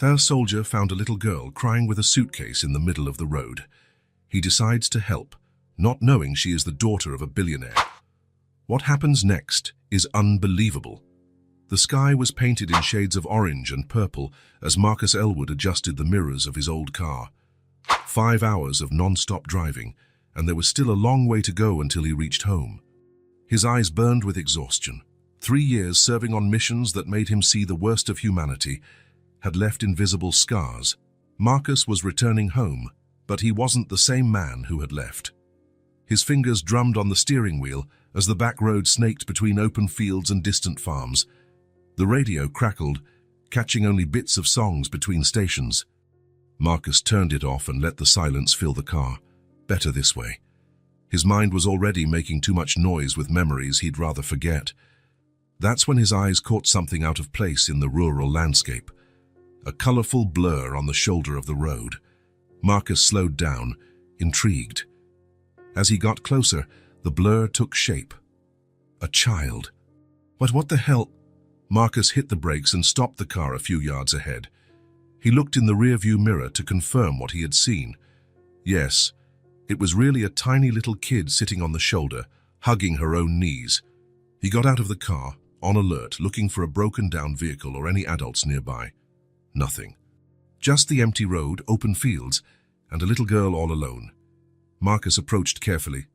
Their soldier found a little girl crying with a suitcase in the middle of the road. He decides to help, not knowing she is the daughter of a billionaire. What happens next is unbelievable. The sky was painted in shades of orange and purple as Marcus Elwood adjusted the mirrors of his old car. 5 hours of non-stop driving, and there was still a long way to go until he reached home. His eyes burned with exhaustion. 3 years serving on missions that made him see the worst of humanity had left invisible scars. Marcus was returning home, but he wasn't the same man who had left. His fingers drummed on the steering wheel as the back road snaked between open fields and distant farms. The radio crackled, catching only bits of songs between stations. Marcus turned it off and let the silence fill the car. Better this way. His mind was already making too much noise with memories he'd rather forget. That's when his eyes caught something out of place in the rural landscape. A colorful blur on the shoulder of the road. Marcus slowed down, intrigued. As he got closer, the blur took shape. A child. But what the hell? Marcus hit the brakes and stopped the car a few yards ahead. He looked in the rearview mirror to confirm what he had seen. Yes, it was really a tiny little kid sitting on the shoulder, hugging her own knees. He got out of the car, on alert, looking for a broken-down vehicle or any adults nearby. Nothing. Just the empty road, open fields, and a little girl all alone. Marcus approached carefully.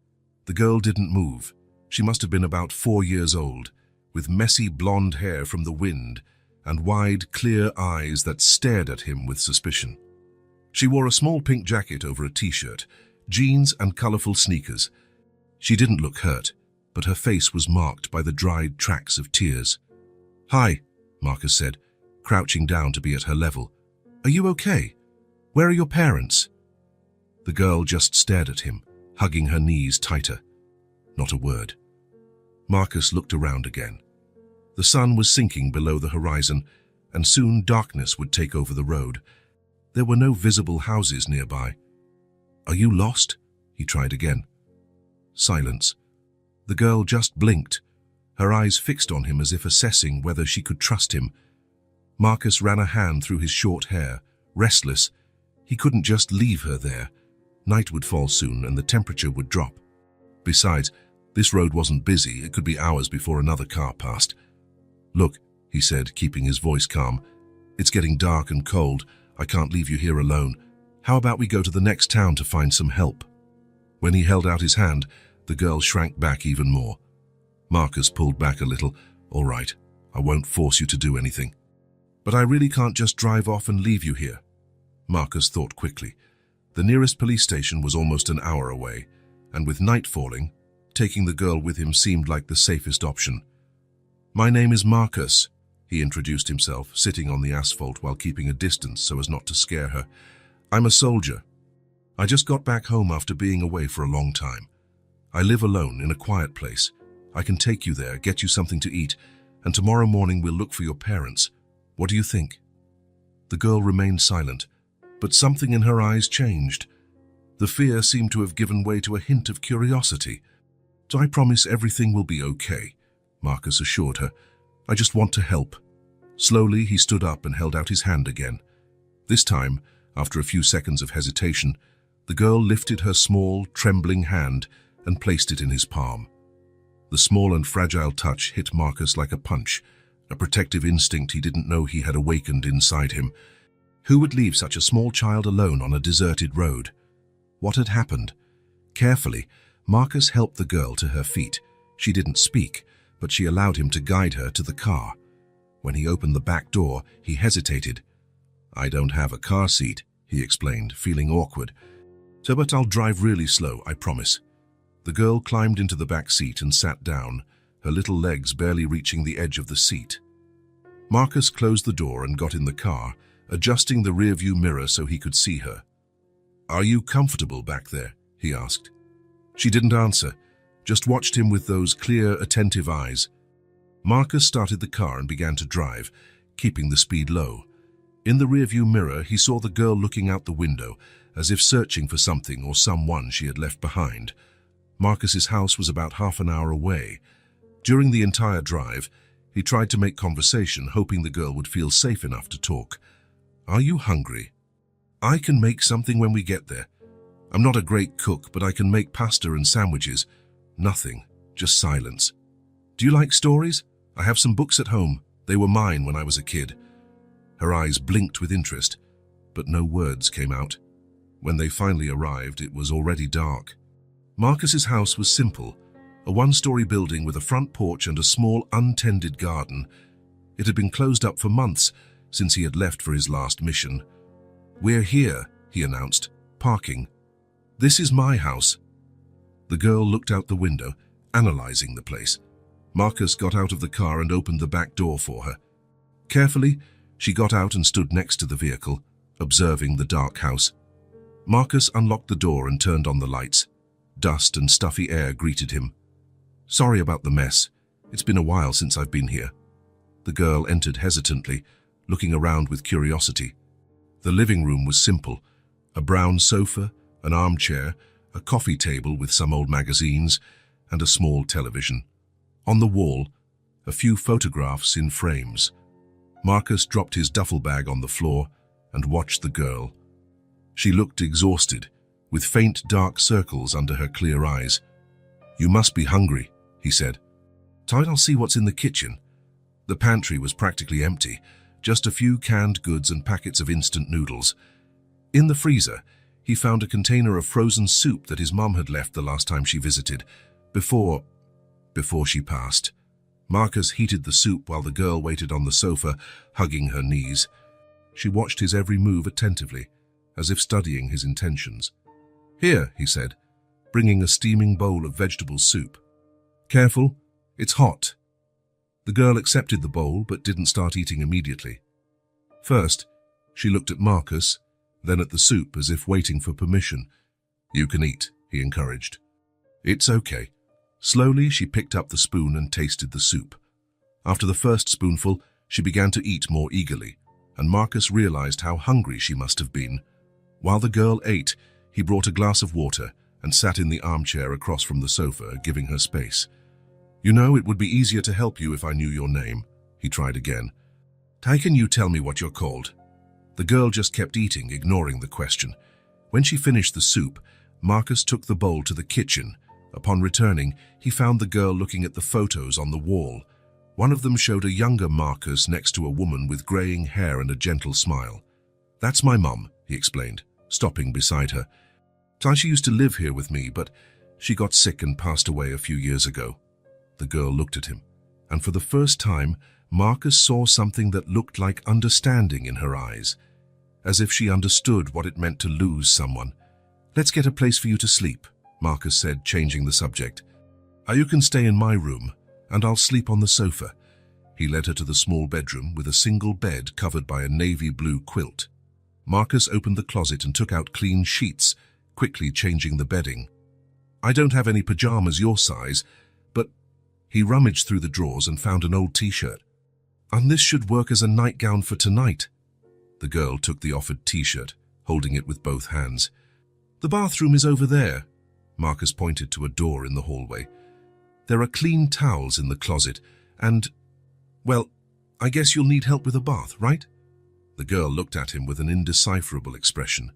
The girl didn't move. She must have been about 4 years old, with messy blonde hair from the wind and wide, clear eyes that stared at him with suspicion. She wore a small pink jacket over a t-shirt, jeans and colorful sneakers. She didn't look hurt, but her face was marked by the dried tracks of tears. "Hi," Marcus said, crouching down to be at her level. "Are you okay? Where are your parents?" The girl just stared at him, hugging her knees tighter. Not a word. Marcus looked around again. The sun was sinking below the horizon, and soon darkness would take over the road. There were no visible houses nearby. "Are you lost?" he tried again. Silence. The girl just blinked, her eyes fixed on him as if assessing whether she could trust him. Marcus ran a hand through his short hair, restless. He couldn't just leave her there. Night would fall soon and the temperature would drop. Besides, this road wasn't busy. It could be hours before another car passed. "Look," he said, keeping his voice calm. "It's getting dark and cold. I can't leave you here alone. How about we go to the next town to find some help?" When he held out his hand, the girl shrank back even more. Marcus pulled back a little. "All right, I won't force you to do anything. But I really can't just drive off and leave you here." Marcus thought quickly. The nearest police station was almost an hour away, and with night falling, taking the girl with him seemed like the safest option. "My name is Marcus," he introduced himself, sitting on the asphalt while keeping a distance so as not to scare her. "I'm a soldier. I just got back home after being away for a long time. I live alone in a quiet place. I can take you there, get you something to eat, and tomorrow morning we'll look for your parents. What do you think?" The girl remained silent, but something in her eyes changed. The fear seemed to have given way to a hint of curiosity. "I promise everything will be okay," Marcus assured her. "I just want to help." Slowly, he stood up and held out his hand again. This time, after a few seconds of hesitation, the girl lifted her small, trembling hand and placed it in his palm. The small and fragile touch hit Marcus like a punch, a protective instinct he didn't know he had awakened inside him. Who would leave such a small child alone on a deserted road? What had happened? Carefully, Marcus helped the girl to her feet. She didn't speak, but she allowed him to guide her to the car. When he opened the back door, he hesitated. "I don't have a car seat," he explained, feeling awkward. But I'll drive really slow, I promise." The girl climbed into the back seat and sat down, her little legs barely reaching the edge of the seat. Marcus closed the door and got in the car, adjusting the rearview mirror so he could see her. "Are you comfortable back there?" he asked. She didn't answer, just watched him with those clear, attentive eyes. Marcus started the car and began to drive, keeping the speed low. In the rearview mirror, he saw the girl looking out the window, as if searching for something or someone she had left behind. Marcus's house was about half an hour away. During the entire drive, he tried to make conversation, hoping the girl would feel safe enough to talk. Are you hungry? I can make something when we get there. I'm not a great cook, but I can make pasta and sandwiches. Nothing, just silence. Do you like stories? I have some books at home. They were mine when I was a kid. Her eyes blinked with interest, but no words came out. When they finally arrived, it was already dark. Marcus's house was simple, a one-story building with a front porch and a small, untended garden. It had been closed up for months since he had left for his last mission. "We're here," he announced, parking. "This is my house." The girl looked out the window, analyzing the place. Marcus got out of the car and opened the back door for her. Carefully, she got out and stood next to the vehicle, observing the dark house. Marcus unlocked the door and turned on the lights. Dust and stuffy air greeted him. "Sorry about the mess. It's been a while since I've been here." The girl entered hesitantly, looking around with curiosity. The living room was simple: a brown sofa, an armchair, a coffee table with some old magazines, and a small television. On the wall, a few photographs in frames. Marcus dropped his duffel bag on the floor and watched the girl. She looked exhausted, with faint dark circles under her clear eyes. "You must be hungry," he said. "Tide, I'll see what's in the kitchen." The pantry was practically empty, just a few canned goods and packets of instant noodles. In the freezer, he found a container of frozen soup that his mum had left the last time she visited, before she passed. Marcus heated the soup while the girl waited on the sofa, hugging her knees. She watched his every move attentively, as if studying his intentions. "Here," he said, bringing a steaming bowl of vegetable soup. "Careful, it's hot." The girl accepted the bowl but didn't start eating immediately. First, she looked at Marcus, then at the soup as if waiting for permission. "You can eat," he encouraged. "It's okay." Slowly, she picked up the spoon and tasted the soup. After the first spoonful, she began to eat more eagerly, and Marcus realized how hungry she must have been. While the girl ate, he brought a glass of water and sat in the armchair across from the sofa, giving her space. "You know, it would be easier to help you if I knew your name," he tried again. "Can you tell me what you're called?" The girl just kept eating, ignoring the question. When she finished the soup, Marcus took the bowl to the kitchen. Upon returning, he found the girl looking at the photos on the wall. One of them showed a younger Marcus next to a woman with graying hair and a gentle smile. "That's my mum," he explained, stopping beside her. "She used to live here with me, but she got sick and passed away a few years ago." The girl looked at him, and for the first time, Marcus saw something that looked like understanding in her eyes, as if she understood what it meant to lose someone. "Let's get a place for you to sleep," Marcus said, changing the subject. "You can stay in my room, and I'll sleep on the sofa." He led her to the small bedroom with a single bed covered by a navy blue quilt. Marcus opened the closet and took out clean sheets, quickly changing the bedding. "I don't have any pajamas your size, but..." He rummaged through the drawers and found an old t-shirt. "And this should work as a nightgown for tonight." The girl took the offered t-shirt, holding it with both hands. "The bathroom is over there." Marcus pointed to a door in the hallway. "There are clean towels in the closet, and, well, I guess you'll need help with a bath, right?" The girl looked at him with an indecipherable expression.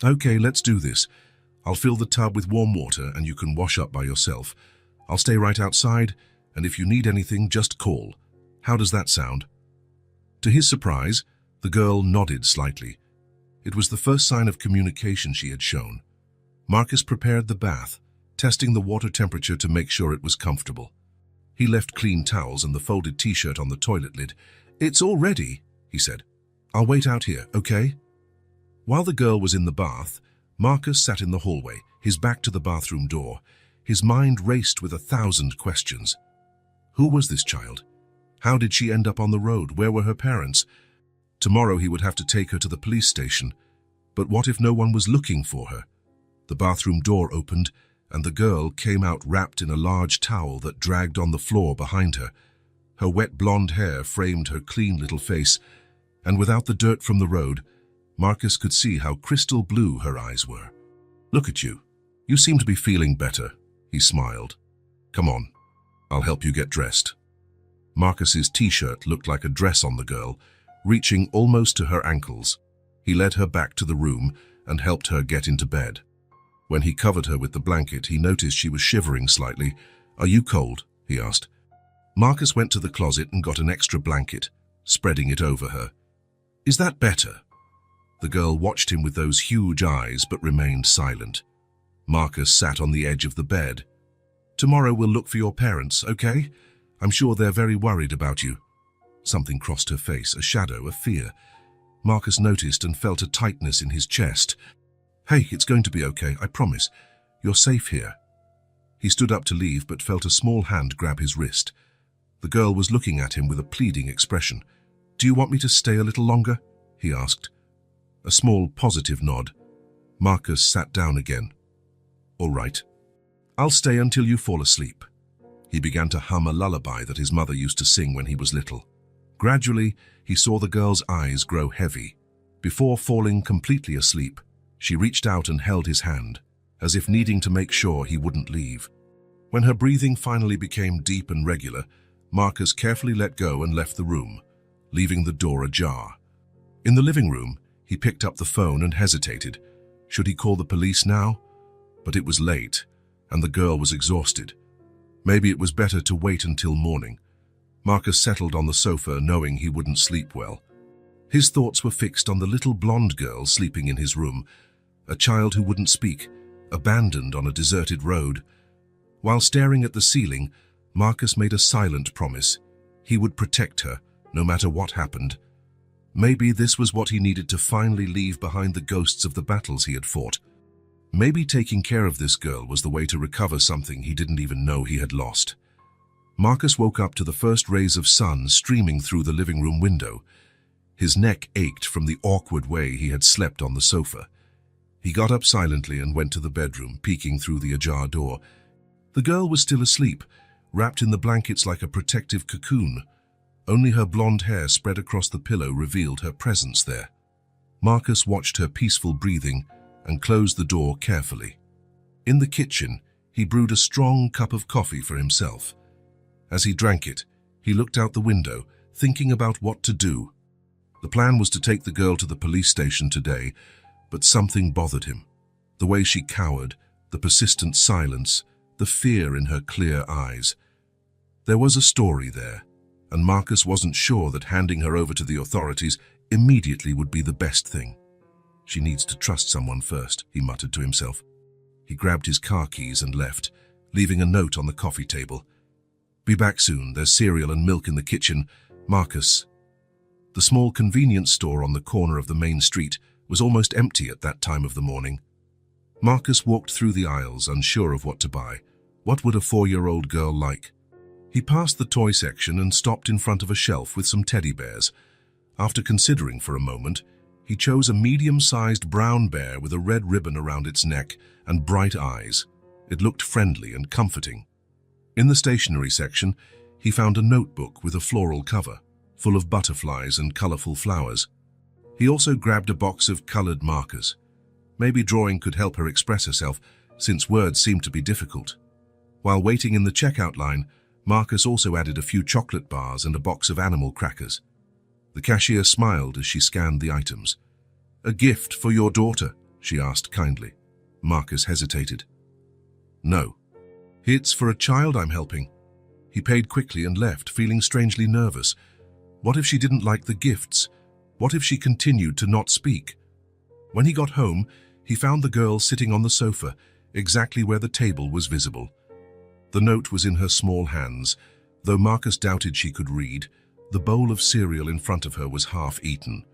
"Okay, let's do this. I'll fill the tub with warm water and you can wash up by yourself. I'll stay right outside, and if you need anything, just call. How does that sound?" To his surprise, the girl nodded slightly. It was the first sign of communication she had shown. Marcus prepared the bath, testing the water temperature to make sure it was comfortable. He left clean towels and the folded t-shirt on the toilet lid. "It's all ready," he said. "I'll wait out here, okay?" While the girl was in the bath, Marcus sat in the hallway, his back to the bathroom door. His mind raced with 1,000 questions. Who was this child? How did she end up on the road? Where were her parents? Tomorrow he would have to take her to the police station. But what if no one was looking for her? The bathroom door opened, and the girl came out wrapped in a large towel that dragged on the floor behind her. Her wet blonde hair framed her clean little face, and without the dirt from the road, Marcus could see how crystal blue her eyes were. "Look at you. You seem to be feeling better," he smiled. "Come on, I'll help you get dressed." Marcus's t-shirt looked like a dress on the girl, reaching almost to her ankles. He led her back to the room and helped her get into bed. When he covered her with the blanket, he noticed she was shivering slightly. "Are you cold?" he asked. Marcus went to the closet and got an extra blanket, spreading it over her. "Is that better?" The girl watched him with those huge eyes but remained silent. Marcus sat on the edge of the bed. "Tomorrow we'll look for your parents, okay? I'm sure they're very worried about you." Something crossed her face, a shadow of fear. Marcus noticed and felt a tightness in his chest. "Hey, it's going to be okay, I promise. You're safe here." He stood up to leave but felt a small hand grab his wrist. The girl was looking at him with a pleading expression. "Do you want me to stay a little longer?" he asked. A small positive nod. Marcus sat down again. "All right. I'll stay until you fall asleep." He began to hum a lullaby that his mother used to sing when he was little. Gradually, he saw the girl's eyes grow heavy. Before falling completely asleep, she reached out and held his hand, as if needing to make sure he wouldn't leave. When her breathing finally became deep and regular, Marcus carefully let go and left the room, leaving the door ajar. In the living room, he picked up the phone and hesitated. Should he call the police now? But it was late, and the girl was exhausted. Maybe it was better to wait until morning. Marcus settled on the sofa, knowing he wouldn't sleep well. His thoughts were fixed on the little blonde girl sleeping in his room, a child who wouldn't speak, abandoned on a deserted road. While staring at the ceiling, Marcus made a silent promise. He would protect her, no matter what happened. Maybe this was what he needed to finally leave behind the ghosts of the battles he had fought. Maybe taking care of this girl was the way to recover something he didn't even know he had lost. Marcus woke up to the first rays of sun streaming through the living room window. His neck ached from the awkward way he had slept on the sofa. He got up silently and went to the bedroom, peeking through the ajar door. The girl was still asleep, wrapped in the blankets like a protective cocoon. Only her blonde hair spread across the pillow revealed her presence there. Marcus watched her peaceful breathing and closed the door carefully. In the kitchen, he brewed a strong cup of coffee for himself. As he drank it, he looked out the window, thinking about what to do. The plan was to take the girl to the police station today, but something bothered him. The way she cowered, the persistent silence, the fear in her clear eyes. There was a story there, and Marcus wasn't sure that handing her over to the authorities immediately would be the best thing. "She needs to trust someone first," he muttered to himself. He grabbed his car keys and left, leaving a note on the coffee table. "Be back soon, there's cereal and milk in the kitchen, Marcus." The small convenience store on the corner of the main street was almost empty at that time of the morning. Marcus walked through the aisles, unsure of what to buy. What would a 4-year-old girl like? He passed the toy section and stopped in front of a shelf with some teddy bears. After considering for a moment, he chose a medium-sized brown bear with a red ribbon around its neck and bright eyes. It looked friendly and comforting. In the stationery section, he found a notebook with a floral cover, full of butterflies and colorful flowers. He also grabbed a box of colored markers. Maybe drawing could help her express herself, since words seemed to be difficult. While waiting in the checkout line, Marcus also added a few chocolate bars and a box of animal crackers. The cashier smiled as she scanned the items. "A gift for your daughter?" she asked kindly. Marcus hesitated. "No. It's for a child I'm helping." He paid quickly and left, feeling strangely nervous. What if she didn't like the gifts? What if she continued to not speak? When he got home, he found the girl sitting on the sofa, exactly where the table was visible. The note was in her small hands. Though Marcus doubted she could read, the bowl of cereal in front of her was half eaten.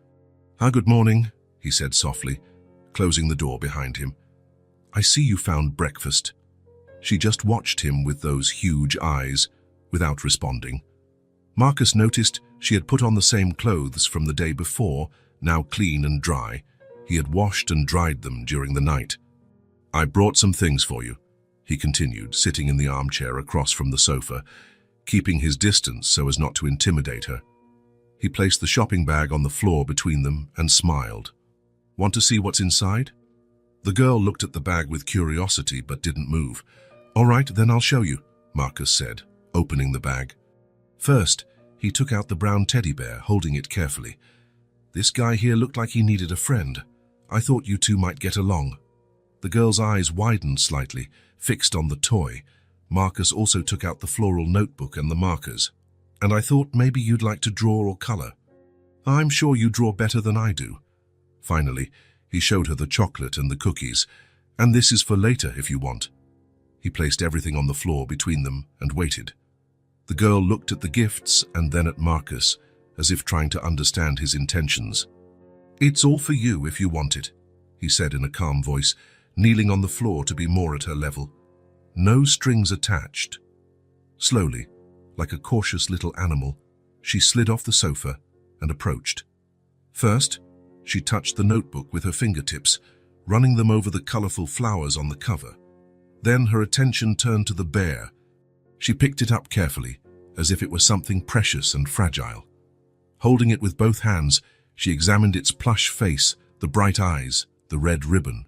Good morning," he said softly, closing the door behind him. "I see you found breakfast." She just watched him with those huge eyes, without responding. Marcus noticed she had put on the same clothes from the day before, now clean and dry. He had washed and dried them during the night. "I brought some things for you," he continued, sitting in the armchair across from the sofa, keeping his distance so as not to intimidate her. He placed the shopping bag on the floor between them and smiled. "Want to see what's inside?" The girl looked at the bag with curiosity but didn't move. "All right, then I'll show you," Marcus said, opening the bag. First, he took out the brown teddy bear, holding it carefully. This guy here looked like he needed a friend. I thought you two might get along." The girl's eyes widened slightly, fixed on the toy. Marcus also took out the floral notebook and the markers. "And I thought maybe you'd like to draw or color. I'm sure you draw better than I do." Finally, he showed her the chocolate and the cookies. "And this is for later if you want." He placed everything on the floor between them and waited. The girl looked at the gifts and then at Marcus, as if trying to understand his intentions. "It's all for you if you want it," he said in a calm voice, kneeling on the floor to be more at her level. "No strings attached." Slowly, like a cautious little animal, she slid off the sofa and approached. First, she touched the notebook with her fingertips, running them over the colorful flowers on the cover. Then her attention turned to the bear. She picked it up carefully, as if it were something precious and fragile. Holding it with both hands, she examined its plush face, the bright eyes, the red ribbon.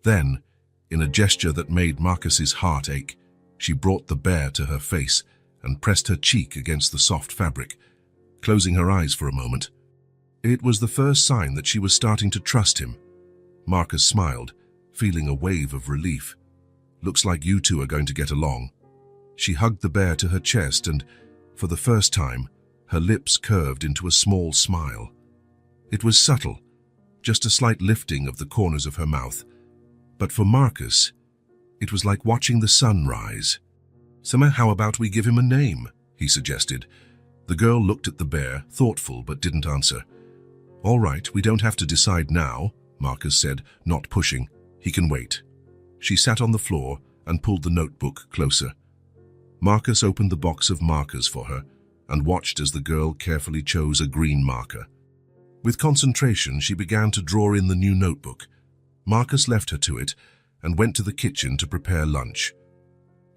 Then, in a gesture that made Marcus's heart ache, she brought the bear to her face and pressed her cheek against the soft fabric, closing her eyes for a moment. It was the first sign that she was starting to trust him. Marcus smiled, feeling a wave of relief. "Looks like you two are going to get along." She hugged the bear to her chest and, for the first time, her lips curved into a small smile. It was subtle, just a slight lifting of the corners of her mouth. But for Marcus, it was like watching the sun rise. "How about we give him a name?" he suggested. The girl looked at the bear, thoughtful but didn't answer. "All right, we don't have to decide now," Marcus said, not pushing. "He can wait." She sat on the floor and pulled the notebook closer. Marcus opened the box of markers for her and watched as the girl carefully chose a green marker. With concentration, she began to draw in the new notebook. Marcus left her to it and went to the kitchen to prepare lunch.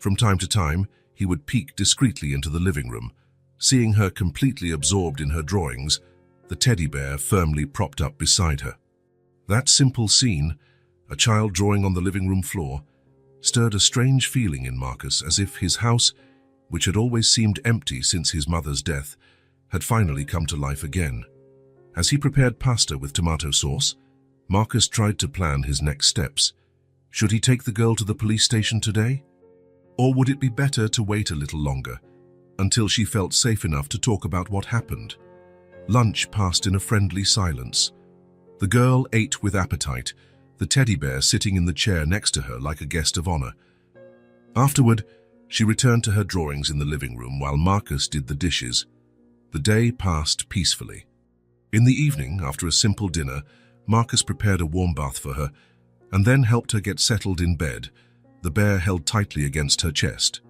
From time to time, he would peek discreetly into the living room, seeing her completely absorbed in her drawings, the teddy bear firmly propped up beside her. That simple scene, a child drawing on the living room floor, stirred a strange feeling in Marcus, as if his house, which had always seemed empty since his mother's death, had finally come to life again. As he prepared pasta with tomato sauce, Marcus tried to plan his next steps. Should he take the girl to the police station today? Or would it be better to wait a little longer, until she felt safe enough to talk about what happened? Lunch passed in a friendly silence. The girl ate with appetite, the teddy bear sitting in the chair next to her like a guest of honor. Afterward, she returned to her drawings in the living room while Marcus did the dishes. The day passed peacefully. In the evening, after a simple dinner, Marcus prepared a warm bath for her and then helped her get settled in bed, the bear held tightly against her chest.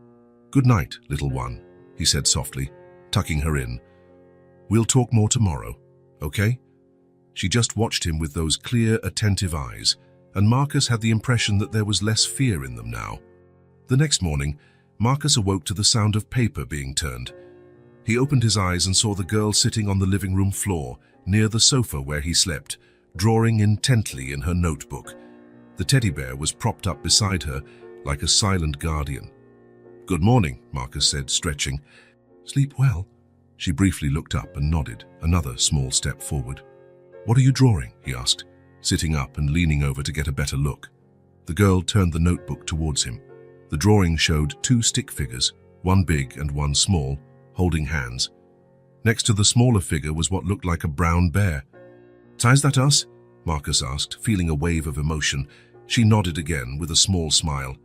"Good night, little one," he said softly, tucking her in. "We'll talk more tomorrow, okay?" She just watched him with those clear, attentive eyes, and Marcus had the impression that there was less fear in them now. The next morning, Marcus awoke to the sound of paper being turned. He opened his eyes and saw the girl sitting on the living room floor, near the sofa where he slept, drawing intently in her notebook. The teddy bear was propped up beside her, like a silent guardian. "Good morning," Marcus said, stretching. "Sleep well?" She briefly looked up and nodded, another small step forward. "What are you drawing?" he asked, sitting up and leaning over to get a better look. The girl turned the notebook towards him. The drawing showed two stick figures, one big and one small, holding hands. Next to the smaller figure was what looked like a brown bear. "Is that us?" Marcus asked, feeling a wave of emotion. She nodded again with a small smile.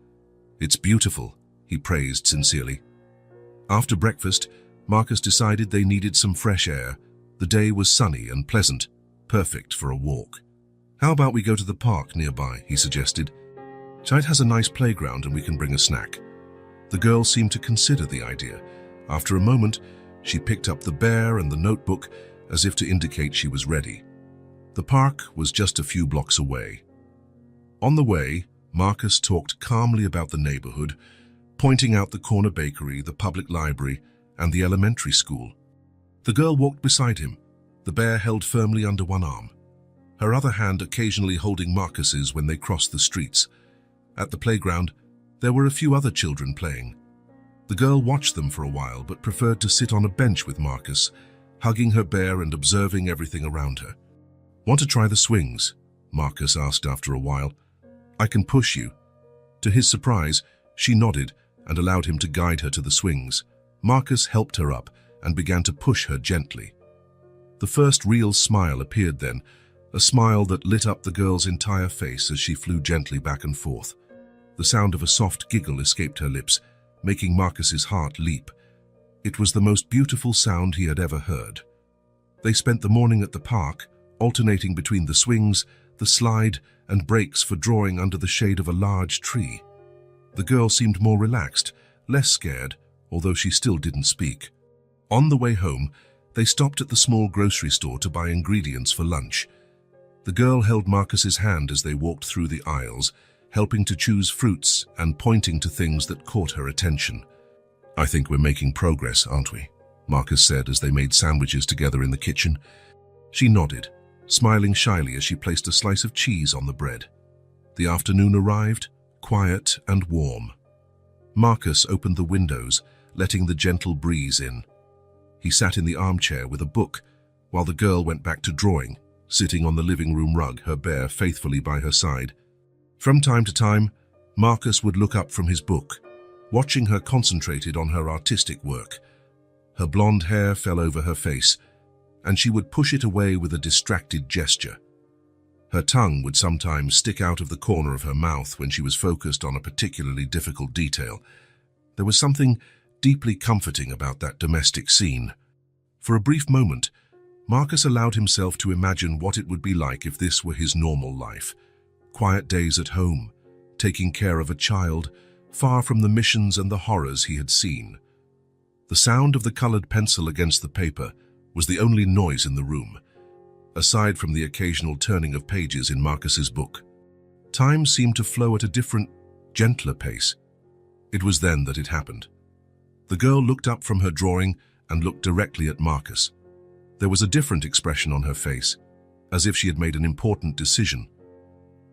"It's beautiful," he praised sincerely. After breakfast, Marcus decided they needed some fresh air. The day was sunny and pleasant, perfect for a walk. "How about we go to the park nearby?" he suggested. "It has a nice playground and we can bring a snack." The girl seemed to consider the idea. After a moment, she picked up the bear and the notebook as if to indicate she was ready. The park was just a few blocks away. On the way, Marcus talked calmly about the neighborhood, pointing out the corner bakery, the public library, and the elementary school. The girl walked beside him, the bear held firmly under one arm, her other hand occasionally holding Marcus's when they crossed the streets. At the playground, there were a few other children playing. The girl watched them for a while but preferred to sit on a bench with Marcus, hugging her bear and observing everything around her. "Want to try the swings?" Marcus asked after a while. "I can push you." To his surprise, she nodded and allowed him to guide her to the swings. Marcus helped her up and began to push her gently. The first real smile appeared then, a smile that lit up the girl's entire face as she flew gently back and forth. The sound of a soft giggle escaped her lips, making Marcus's heart leap. It was the most beautiful sound he had ever heard. They spent the morning at the park, alternating between the swings, the slide, and breaks for drawing under the shade of a large tree. The girl seemed more relaxed, less scared, although she still didn't speak. On the way home, they stopped at the small grocery store to buy ingredients for lunch. The girl held Marcus's hand as they walked through the aisles, helping to choose fruits and pointing to things that caught her attention. "I think we're making progress, aren't we?" Marcus said as they made sandwiches together in the kitchen. She nodded, smiling shyly as she placed a slice of cheese on the bread. The afternoon arrived, quiet and warm. Marcus opened the windows, letting the gentle breeze in. He sat in the armchair with a book, while the girl went back to drawing, sitting on the living room rug, her bear faithfully by her side. From time to time, Marcus would look up from his book, watching her concentrated on her artistic work. Her blonde hair fell over her face, and she would push it away with a distracted gesture. Her tongue would sometimes stick out of the corner of her mouth when she was focused on a particularly difficult detail. There was something deeply comforting about that domestic scene. For a brief moment, Marcus allowed himself to imagine what it would be like if this were his normal life. Quiet days at home, taking care of a child, far from the missions and the horrors he had seen. The sound of the colored pencil against the paper was the only noise in the room, aside from the occasional turning of pages in Marcus's book. Time seemed to flow at a different, gentler pace. It was then that it happened. The girl looked up from her drawing and looked directly at Marcus. There was a different expression on her face, as if she had made an important decision.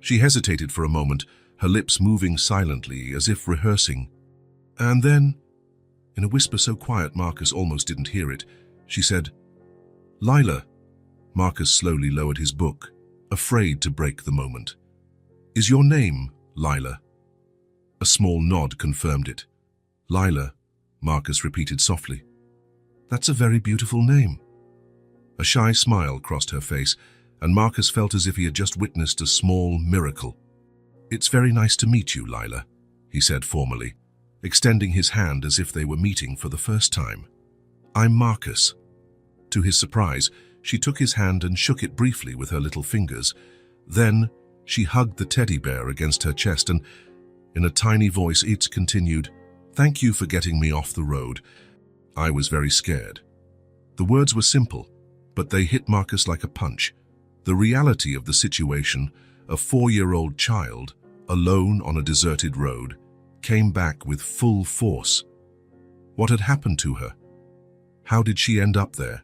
She hesitated for a moment, her lips moving silently as if rehearsing. And then, in a whisper so quiet Marcus almost didn't hear it, she said, "Lila." Marcus slowly lowered his book, afraid to break the moment. "Is your name Lila?" A small nod confirmed it. "Lila," Marcus repeated softly. "That's a very beautiful name." A shy smile crossed her face, and Marcus felt as if he had just witnessed a small miracle. "It's very nice to meet you, Lila," he said formally, extending his hand as if they were meeting for the first time. "I'm Marcus." To his surprise, she took his hand and shook it briefly with her little fingers. Then she hugged the teddy bear against her chest and, in a tiny voice, it continued, "Thank you for getting me off the road. I was very scared." The words were simple, but they hit Marcus like a punch. The reality of the situation, a 4-year-old child, alone on a deserted road, came back with full force. What had happened to her? How did she end up there?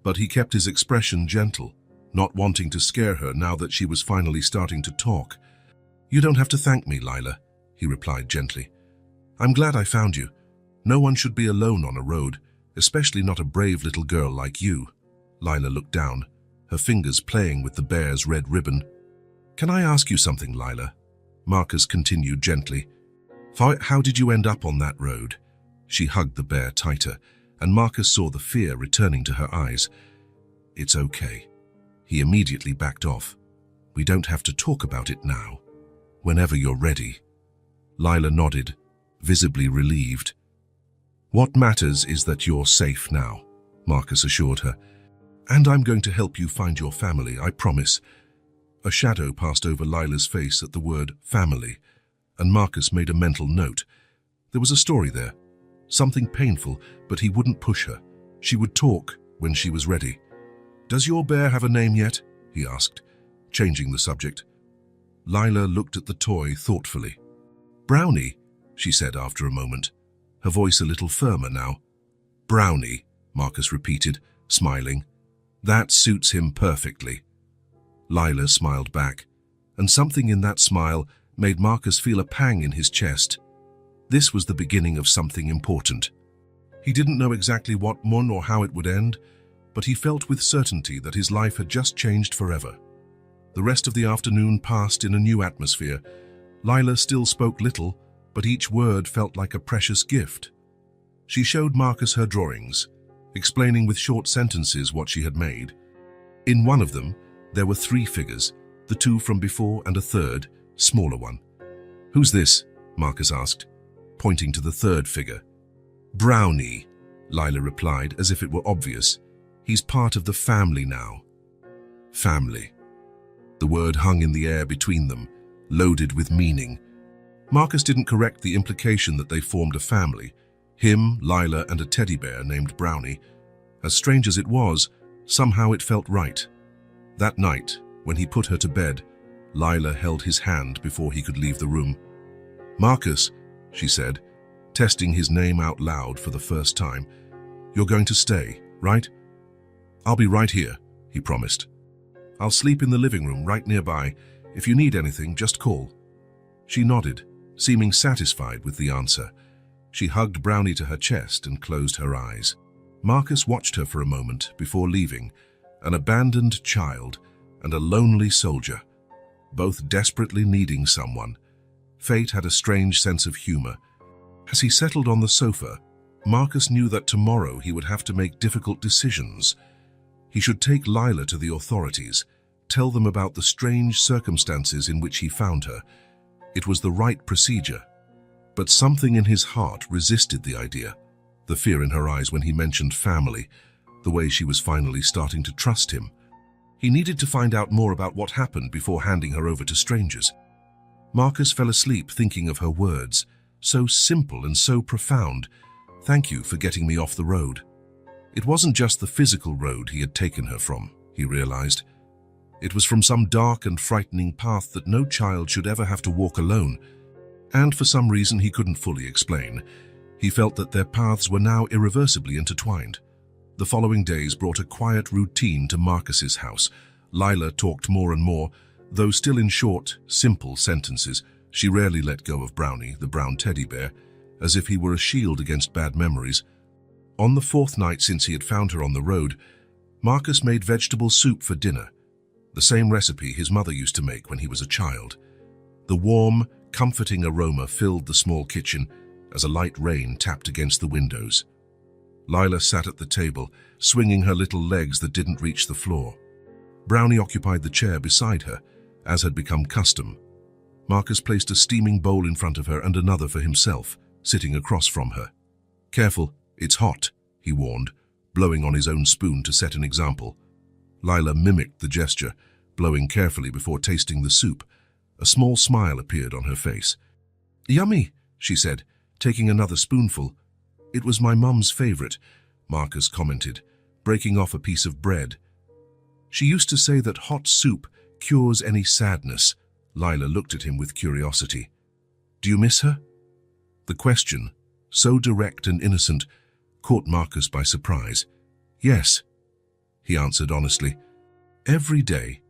But he kept his expression gentle, not wanting to scare her now that she was finally starting to talk. "You don't have to thank me, Lila," he replied gently. "I'm glad I found you. No one should be alone on a road, especially not a brave little girl like you." Lila looked down, her fingers playing with the bear's red ribbon. "Can I ask you something, Lila?" Marcus continued gently. "How did you end up on that road?" She hugged the bear tighter, and Marcus saw the fear returning to her eyes. "It's okay." He immediately backed off. "We don't have to talk about it now. Whenever you're ready." Lila nodded, visibly relieved. "What matters is that you're safe now," Marcus assured her. "And I'm going to help you find your family, I promise." A shadow passed over Lila's face at the word family, and Marcus made a mental note. There was a story there, something painful, but he wouldn't push her. She would talk when she was ready. "Does your bear have a name yet?" he asked, changing the subject. Lila looked at the toy thoughtfully. "Brownie," she said after a moment, her voice a little firmer now. "Brownie," Marcus repeated, smiling. "That suits him perfectly." Lila smiled back, and something in that smile made Marcus feel a pang in his chest. This was the beginning of something important. He didn't know exactly what or how it would end, but he felt with certainty that his life had just changed forever. The rest of the afternoon passed in a new atmosphere. Lila still spoke little, but each word felt like a precious gift. She showed Marcus her drawings, explaining with short sentences what she had made. In one of them, there were 3 figures, the 2 from before and a third, smaller one. "Who's this?" Marcus asked, pointing to the 3rd figure. "Brownie," Lila replied, as if it were obvious. "He's part of the family now." Family. The word hung in the air between them, loaded with meaning. Marcus didn't correct the implication that they formed a family. Him, Lila, and a teddy bear named Brownie. As strange as it was, somehow it felt right. That night, when he put her to bed, Lila held his hand before he could leave the room. "Marcus," she said, testing his name out loud for the first time, "you're going to stay, right?" "I'll be right here," he promised. "I'll sleep in the living room right nearby. If you need anything, just call." She nodded, seeming satisfied with the answer. She hugged Brownie to her chest and closed her eyes. Marcus watched her for a moment before leaving, an abandoned child and a lonely soldier, both desperately needing someone. Fate had a strange sense of humor. As he settled on the sofa, Marcus knew that tomorrow he would have to make difficult decisions. He should take Lila to the authorities, tell them about the strange circumstances in which he found her. It was the right procedure. But something in his heart resisted the idea, the fear in her eyes when he mentioned family, the way she was finally starting to trust him. He needed to find out more about what happened before handing her over to strangers. Marcus fell asleep thinking of her words, so simple and so profound. "Thank you for getting me off the road." It wasn't just the physical road he had taken her from, he realized. It was from some dark and frightening path that no child should ever have to walk alone. And for some reason he couldn't fully explain, he felt that their paths were now irreversibly intertwined. The following days brought a quiet routine to Marcus's house. Lila talked more and more, though still in short, simple sentences. She rarely let go of Brownie, the brown teddy bear, as if he were a shield against bad memories. On the 4th night since he had found her on the road, Marcus made vegetable soup for dinner, the same recipe his mother used to make when he was a child. The warm, comforting aroma filled the small kitchen as a light rain tapped against the windows. Lila sat at the table, swinging her little legs that didn't reach the floor. Brownie occupied the chair beside her, as had become custom. Marcus placed a steaming bowl in front of her and another for himself, sitting across from her. "Careful, it's hot," he warned, blowing on his own spoon to set an example. Lila mimicked the gesture, blowing carefully before tasting the soup. A small smile appeared on her face. "Yummy," she said, taking another spoonful. "It was my mum's favorite," Marcus commented, breaking off a piece of bread. "She used to say that hot soup cures any sadness." Lila looked at him with curiosity. "Do you miss her?" The question, so direct and innocent, caught Marcus by surprise. "Yes," he answered honestly. "Every day."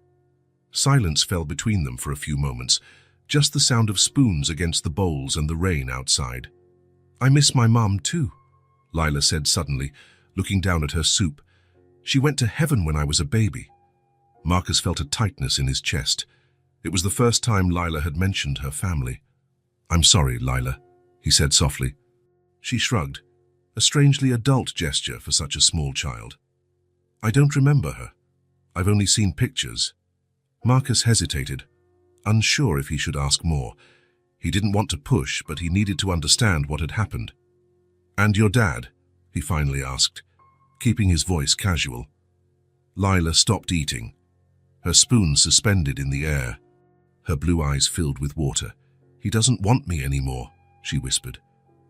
Silence fell between them for a few moments, just the sound of spoons against the bowls and the rain outside. "I miss my mum too," Lila said suddenly, looking down at her soup. "She went to heaven when I was a baby." Marcus felt a tightness in his chest. It was the first time Lila had mentioned her family. "I'm sorry, Lila," he said softly. She shrugged, a strangely adult gesture for such a small child. "I don't remember her. I've only seen pictures." Marcus hesitated, unsure if he should ask more. He didn't want to push, but he needed to understand what had happened. "And your dad?" he finally asked, keeping his voice casual. Lila stopped eating, her spoon suspended in the air. Her blue eyes filled with water. "He doesn't want me anymore," she whispered.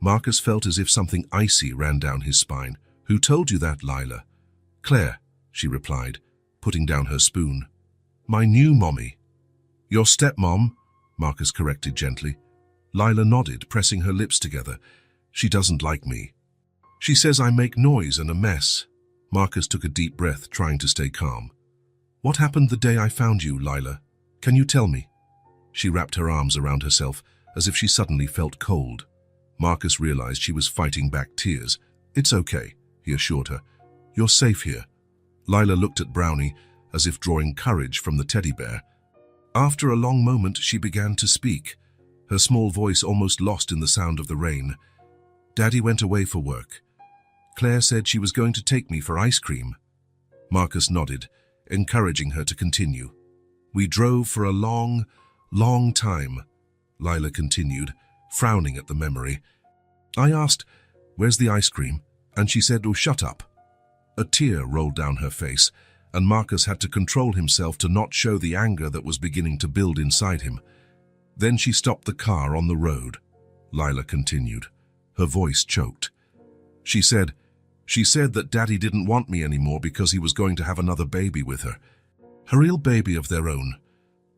Marcus felt as if something icy ran down his spine. "Who told you that, Lila?" "Claire," she replied, putting down her spoon. "My new mommy." "Your stepmom," Marcus corrected gently. Lila nodded, pressing her lips together. "She doesn't like me. She says I make noise and a mess." Marcus took a deep breath, trying to stay calm. "What happened the day I found you, Lila? Can you tell me?" She wrapped her arms around herself, as if she suddenly felt cold. Marcus realized she was fighting back tears. "It's okay," he assured her. "You're safe here." Lila looked at Brownie as if drawing courage from the teddy bear. After a long moment, she began to speak, her small voice almost lost in the sound of the rain. Daddy went away for work. Claire said she was going to take me for ice cream. Marcus nodded, encouraging her to continue. We drove for a long, long time, Lila continued, frowning at the memory. I asked, "Where's the ice cream?" and she said, "Oh, shut up." A tear rolled down her face, and Marcus had to control himself to not show the anger that was beginning to build inside him. Then she stopped the car on the road. Lila continued. Her voice choked. She said that Daddy didn't want me anymore because he was going to have another baby with her. A real baby of their own.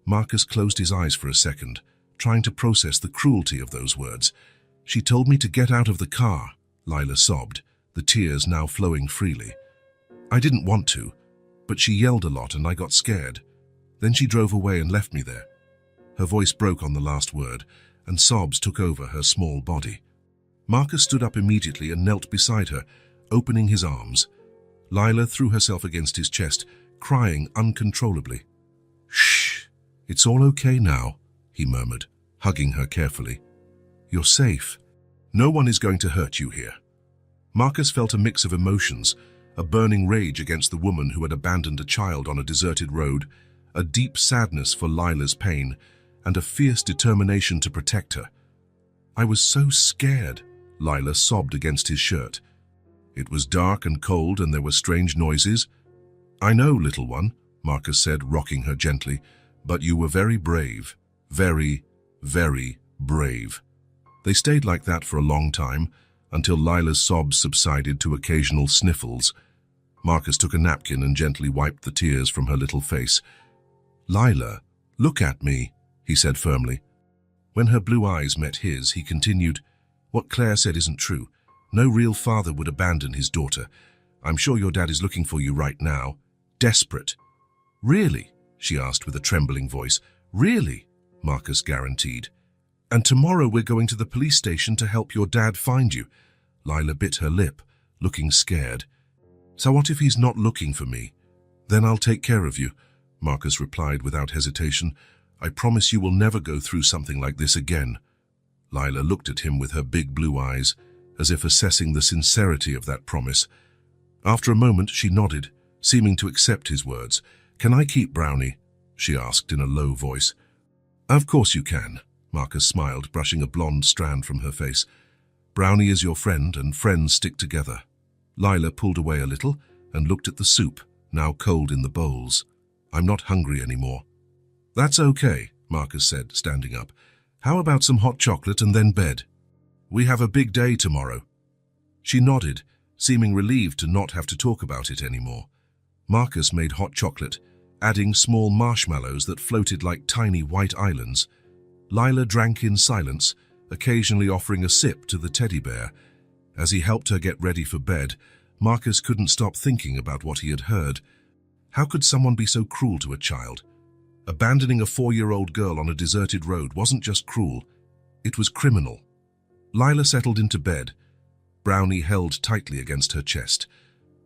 Marcus closed his eyes for a second, trying to process the cruelty of those words. She told me to get out of the car, Lila sobbed, the tears now flowing freely. I didn't want to, but she yelled a lot and I got scared. Then she drove away and left me there. Her voice broke on the last word, and sobs took over her small body. Marcus stood up immediately and knelt beside her, opening his arms. Lila threw herself against his chest, crying uncontrollably. Shh, it's all okay now, he murmured, hugging her carefully. You're safe. No one is going to hurt you here. Marcus felt a mix of emotions, a burning rage against the woman who had abandoned a child on a deserted road, a deep sadness for Lila's pain, and a fierce determination to protect her. I was so scared, Lila sobbed against his shirt. It was dark and cold and there were strange noises. I know, little one, Marcus said, rocking her gently, but you were very brave. Very, very brave. They stayed like that for a long time, until Lila's sobs subsided to occasional sniffles. Marcus took a napkin and gently wiped the tears from her little face. Lila, look at me, he said firmly. When her blue eyes met his, he continued, What Claire said isn't true. No real father would abandon his daughter. I'm sure your dad is looking for you right now. Desperate. Really? She asked with a trembling voice. Really? Marcus guaranteed. And tomorrow we're going to the police station to help your dad find you. Lila bit her lip, looking scared. So what if he's not looking for me? Then I'll take care of you, Marcus replied without hesitation. I promise you will never go through something like this again. Lila looked at him with her big blue eyes, as if assessing the sincerity of that promise. After a moment, she nodded, seeming to accept his words. Can I keep Brownie? She asked in a low voice. Of course you can, Marcus smiled, brushing a blonde strand from her face. Brownie is your friend, and friends stick together. Lila pulled away a little and looked at the soup, now cold in the bowls. I'm not hungry anymore. That's okay, Marcus said, standing up. How about some hot chocolate and then bed? We have a big day tomorrow. She nodded, seeming relieved to not have to talk about it anymore. Marcus made hot chocolate, adding small marshmallows that floated like tiny white islands. Lila drank in silence, occasionally offering a sip to the teddy bear. As he helped her get ready for bed, Marcus couldn't stop thinking about what he had heard. How could someone be so cruel to a child? Abandoning a 4-year-old girl on a deserted road wasn't just cruel, it was criminal. Lila settled into bed, Brownie held tightly against her chest.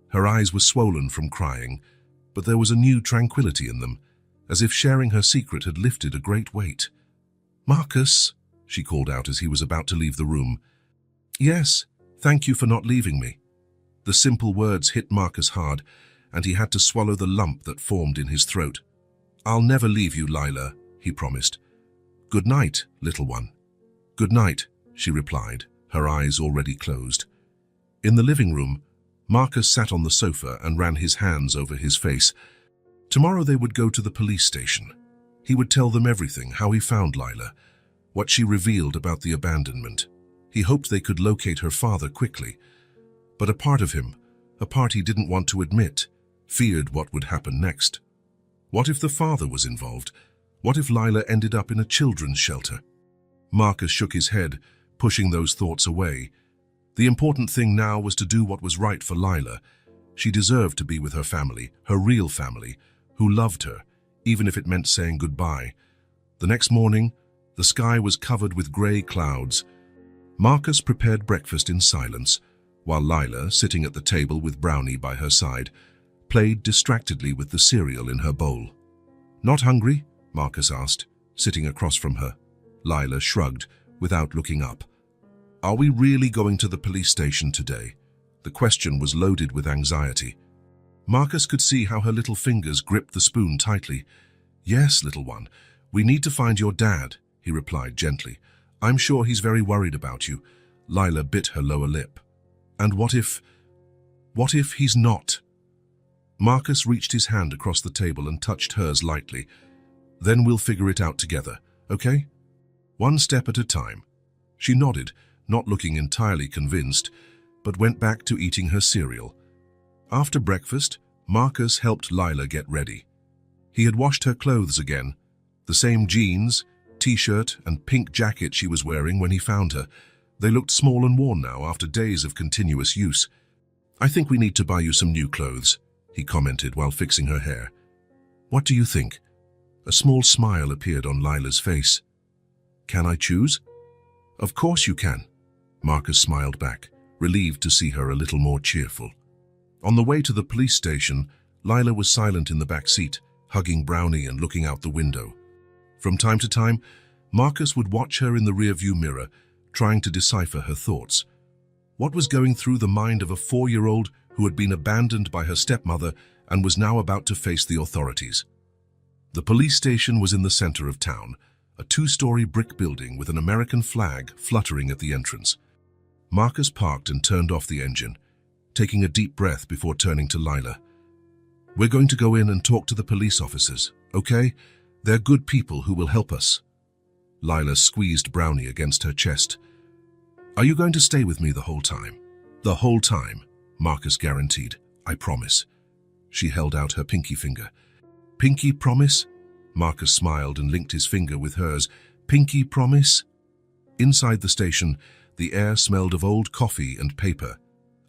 Her eyes were swollen from crying, but there was a new tranquility in them, as if sharing her secret had lifted a great weight. Marcus, she called out as he was about to leave the room. Yes, thank you for not leaving me. The simple words hit Marcus hard, and he had to swallow the lump that formed in his throat. I'll never leave you, Lila, he promised. Good night, little one. Good night, she replied, her eyes already closed. In the living room, Marcus sat on the sofa and ran his hands over his face. Tomorrow they would go to the police station. He would tell them everything, how he found Lila, what she revealed about the abandonment. He hoped they could locate her father quickly. But a part of him, a part he didn't want to admit, feared what would happen next. What if the father was involved? What if Lila ended up in a children's shelter? Marcus shook his head, pushing those thoughts away. The important thing now was to do what was right for Lila. She deserved to be with her family, her real family, who loved her, even if it meant saying goodbye. The next morning, the sky was covered with grey clouds. Marcus prepared breakfast in silence, while Lila, sitting at the table with Brownie by her side, played distractedly with the cereal in her bowl. "Not hungry?" Marcus asked, sitting across from her. Lila shrugged, without looking up. "Are we really going to the police station today?" The question was loaded with anxiety. Marcus could see how her little fingers gripped the spoon tightly. "Yes, little one, we need to find your dad," he replied gently. "I'm sure he's very worried about you." Lila bit her lower lip. "And what if he's not?" Marcus reached his hand across the table and touched hers lightly. "Then we'll figure it out together, okay? One step at a time." She nodded, not looking entirely convinced, but went back to eating her cereal. After breakfast, Marcus helped Lila get ready. He had washed her clothes again, the same jeans, t-shirt and pink jacket she was wearing when he found her. They looked small and worn now after days of continuous use. "I think we need to buy you some new clothes," he commented while fixing her hair. "What do you think?" A small smile appeared on Lila's face. "Can I choose?" "Of course you can," Marcus smiled back, relieved to see her a little more cheerful. On the way to the police station, Lila was silent in the back seat, hugging Brownie and looking out the window. From time to time, Marcus would watch her in the rearview mirror, trying to decipher her thoughts. What was going through the mind of a 4-year-old who had been abandoned by her stepmother and was now about to face the authorities? The police station was in the center of town, a 2-story brick building with an American flag fluttering at the entrance. Marcus parked and turned off the engine, taking a deep breath before turning to Lila. "We're going to go in and talk to the police officers, okay? They're good people who will help us." Lila squeezed Brownie against her chest. "Are you going to stay with me the whole time?" "The whole time," Marcus guaranteed. "I promise." She held out her pinky finger. "Pinky promise?" Marcus smiled and linked his finger with hers. "Pinky promise?" Inside the station, the air smelled of old coffee and paper.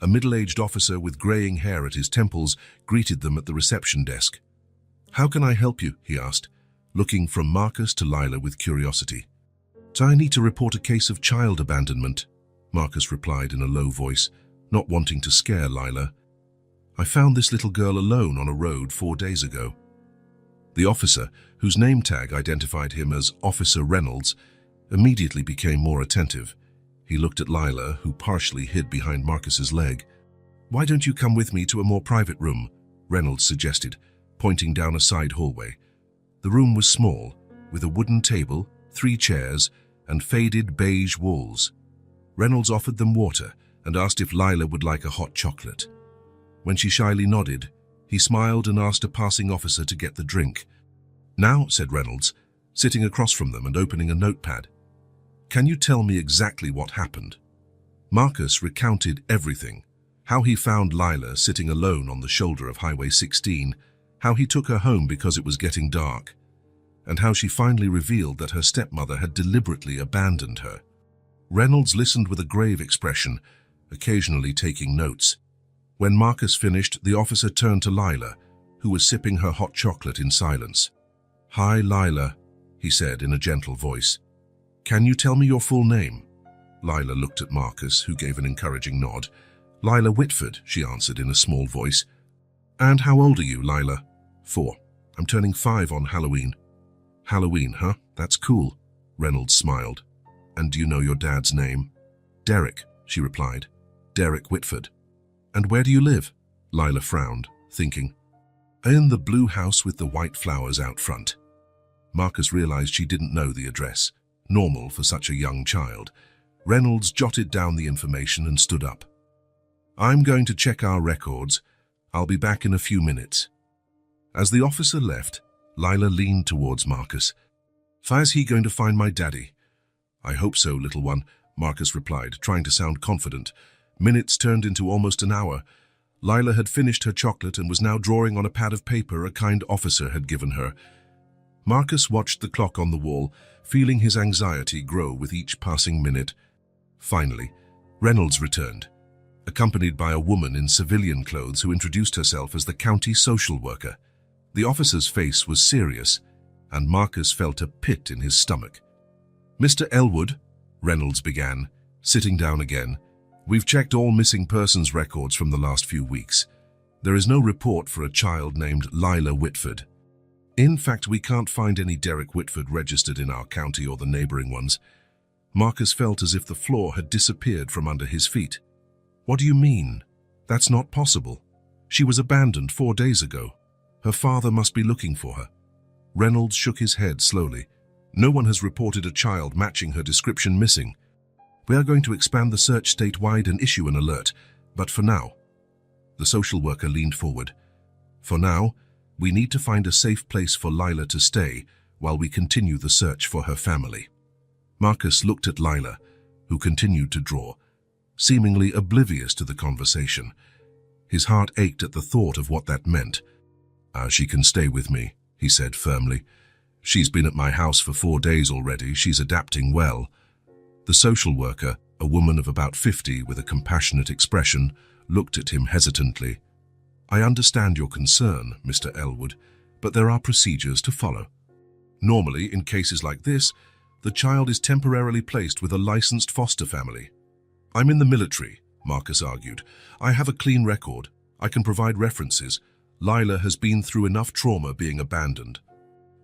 A middle-aged officer with graying hair at his temples greeted them at the reception desk. "How can I help you?" he asked, looking from Marcus to Lila with curiosity. "I need to report a case of child abandonment," Marcus replied in a low voice, not wanting to scare Lila. "I found this little girl alone on a road 4 days ago." The officer, whose name tag identified him as Officer Reynolds, immediately became more attentive. He looked at Lila, who partially hid behind Marcus's leg. "Why don't you come with me to a more private room?" Reynolds suggested, pointing down a side hallway. The room was small, with a wooden table, 3 chairs, and faded beige walls. Reynolds offered them water and asked if Lila would like a hot chocolate. When she shyly nodded, he smiled and asked a passing officer to get the drink. "Now," said Reynolds, sitting across from them and opening a notepad, "can you tell me exactly what happened?" Marcus recounted everything: how he found Lila sitting alone on the shoulder of Highway 16, how he took her home because it was getting dark, and how she finally revealed that her stepmother had deliberately abandoned her. Reynolds listened with a grave expression, occasionally taking notes. When Marcus finished, the officer turned to Lila, who was sipping her hot chocolate in silence. "Hi, Lila," he said in a gentle voice. "Can you tell me your full name?" Lila looked at Marcus, who gave an encouraging nod. "Lila Whitford," she answered in a small voice. "And how old are you, Lila?" 4. "I'm turning 5 on Halloween." "Halloween, huh? That's cool." Reynolds smiled. "And do you know your dad's name?" "Derek," she replied. "Derek Whitford." "And where do you live?" Lila frowned, thinking. "In the blue house with the white flowers out front." Marcus realized she didn't know the address, normal for such a young child. Reynolds jotted down the information and stood up. "I'm going to check our records. I'll be back in a few minutes." As the officer left, Lila leaned towards Marcus. "Is he going to find my daddy?" "I hope so, little one," Marcus replied, trying to sound confident. Minutes turned into almost an hour. Lila had finished her chocolate and was now drawing on a pad of paper a kind officer had given her. Marcus watched the clock on the wall, feeling his anxiety grow with each passing minute. Finally, Reynolds returned, accompanied by a woman in civilian clothes who introduced herself as the county social worker. The officer's face was serious, and Marcus felt a pit in his stomach. "Mr. Elwood," Reynolds began, sitting down again, "we've checked all missing persons records from the last few weeks. There is no report for a child named Lila Whitford. In fact, we can't find any Derek Whitford registered in our county or the neighboring ones. Marcus felt as if the floor had disappeared from under his feet. What do you mean? That's not possible. She was abandoned 4 days ago. Her father must be looking for her. Reynolds shook his head slowly. No one has reported a child matching her description missing. We are going to expand the search statewide and issue an alert, but for now. The social worker leaned forward. For now, we need to find a safe place for Lila to stay while we continue the search for her family. Marcus looked at Lila, who continued to draw, seemingly oblivious to the conversation. His heart ached at the thought of what that meant. She can stay with me, he said firmly. She's been at my house for 4 days already. She's adapting well. The social worker, a woman of about 50 with a compassionate expression, looked at him hesitantly. I understand your concern, Mr. Elwood, but there are procedures to follow. Normally, in cases like this, the child is temporarily placed with a licensed foster family. I'm in the military, Marcus argued. I have a clean record. I can provide references. Lila has been through enough trauma being abandoned.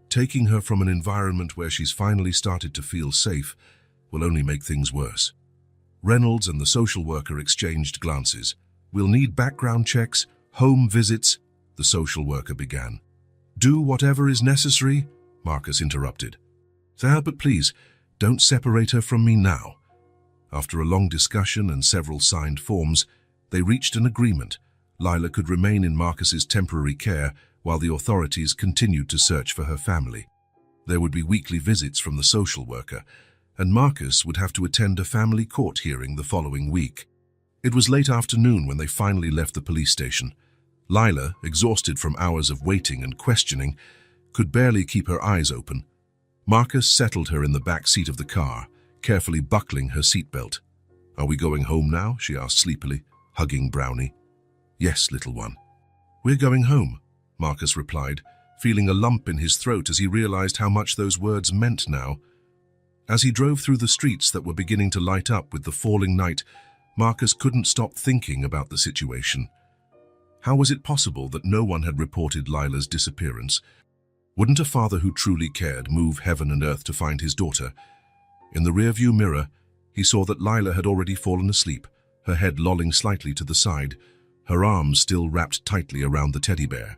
Taking her from an environment where she's finally started to feel safe will only make things worse. Reynolds and the social worker exchanged glances. We'll need background checks, home visits, the social worker began. Do whatever is necessary, Marcus interrupted. But please, don't separate her from me now. After a long discussion and several signed forms, they reached an agreement. Lila could remain in Marcus's temporary care while the authorities continued to search for her family. There would be weekly visits from the social worker, and Marcus would have to attend a family court hearing the following week. It was late afternoon when they finally left the police station. Lila, exhausted from hours of waiting and questioning, could barely keep her eyes open. Marcus settled her in the back seat of the car, carefully buckling her seatbelt. Are we going home now? She asked sleepily, hugging Brownie. Yes, little one. We're going home, Marcus replied, feeling a lump in his throat as he realized how much those words meant now. As he drove through the streets that were beginning to light up with the falling night, Marcus couldn't stop thinking about the situation. How was it possible that no one had reported Lila's disappearance? Wouldn't a father who truly cared move heaven and earth to find his daughter? In the rearview mirror, he saw that Lila had already fallen asleep, her head lolling slightly to the side, her arms still wrapped tightly around the teddy bear.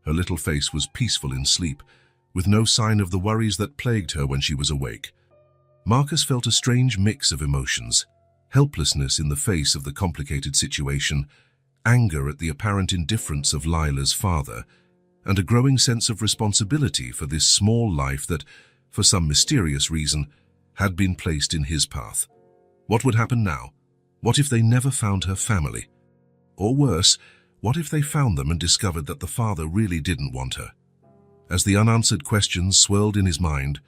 Her little face was peaceful in sleep, with no sign of the worries that plagued her when she was awake. Marcus felt a strange mix of emotions, helplessness in the face of the complicated situation, anger at the apparent indifference of Lila's father, and a growing sense of responsibility for this small life that, for some mysterious reason, had been placed in his path. What would happen now? What if they never found her family? Or worse, what if they found them and discovered that the father really didn't want her? As the unanswered questions swirled in his mind,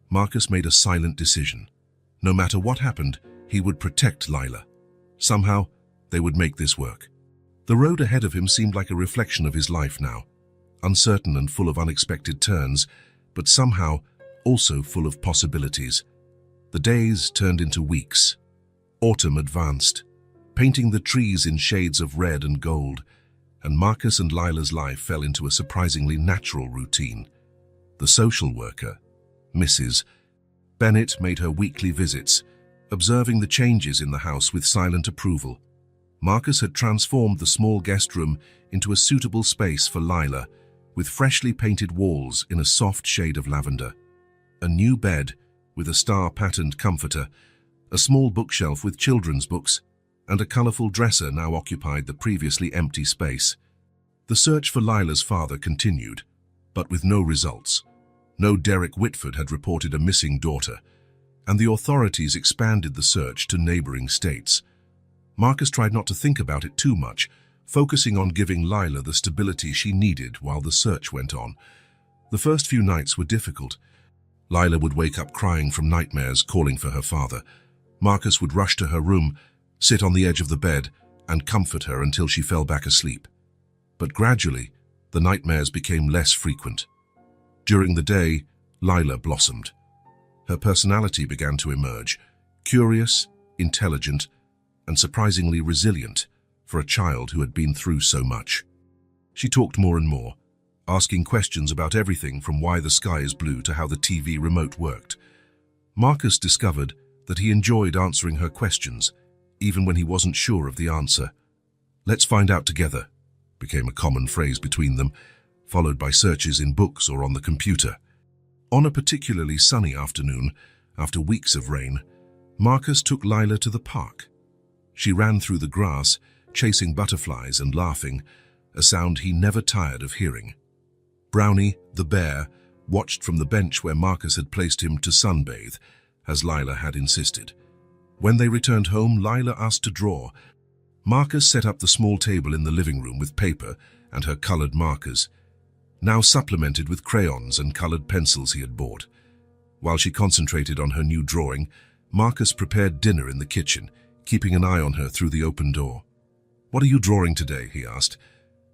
Marcus made a silent decision. No matter what happened, he would protect Lila. Somehow, they would make this work. The road ahead of him seemed like a reflection of his life now, uncertain and full of unexpected turns, but somehow also full of possibilities. The days turned into weeks. Autumn advanced, painting the trees in shades of red and gold, and Marcus and Lila's life fell into a surprisingly natural routine. The social worker, Mrs. Bennett, made her weekly visits, observing the changes in the house with silent approval. Marcus had transformed the small guest room into a suitable space for Lila, with freshly painted walls in a soft shade of lavender. A new bed with a star-patterned comforter, a small bookshelf with children's books, and a colorful dresser now occupied the previously empty space. The search for Lila's father continued, but with no results. No Derek Whitford had reported a missing daughter, and the authorities expanded the search to neighboring states. Marcus tried not to think about it too much, focusing on giving Lila the stability she needed while the search went on. The first few nights were difficult. Lila would wake up crying from nightmares, calling for her father. Marcus would rush to her room, sit on the edge of the bed, and comfort her until she fell back asleep. But gradually, the nightmares became less frequent. During the day, Lila blossomed. Her personality began to emerge, curious, intelligent, and surprisingly resilient, for a child who had been through so much. She talked more and more, asking questions about everything from why the sky is blue to how the TV remote worked. Marcus discovered that he enjoyed answering her questions, even when he wasn't sure of the answer. "Let's find out together," became a common phrase between them, followed by searches in books or on the computer. On a particularly sunny afternoon, after weeks of rain, Marcus took Lila to the park. She ran through the grass, chasing butterflies and laughing, a sound he never tired of hearing. Brownie, the bear, watched from the bench where Marcus had placed him to sunbathe, as Lila had insisted. When they returned home, Lila asked to draw. Marcus set up the small table in the living room with paper and her colored markers, now supplemented with crayons and colored pencils he had bought. While she concentrated on her new drawing, Marcus prepared dinner in the kitchen, keeping an eye on her through the open door. "What are you drawing today?" he asked,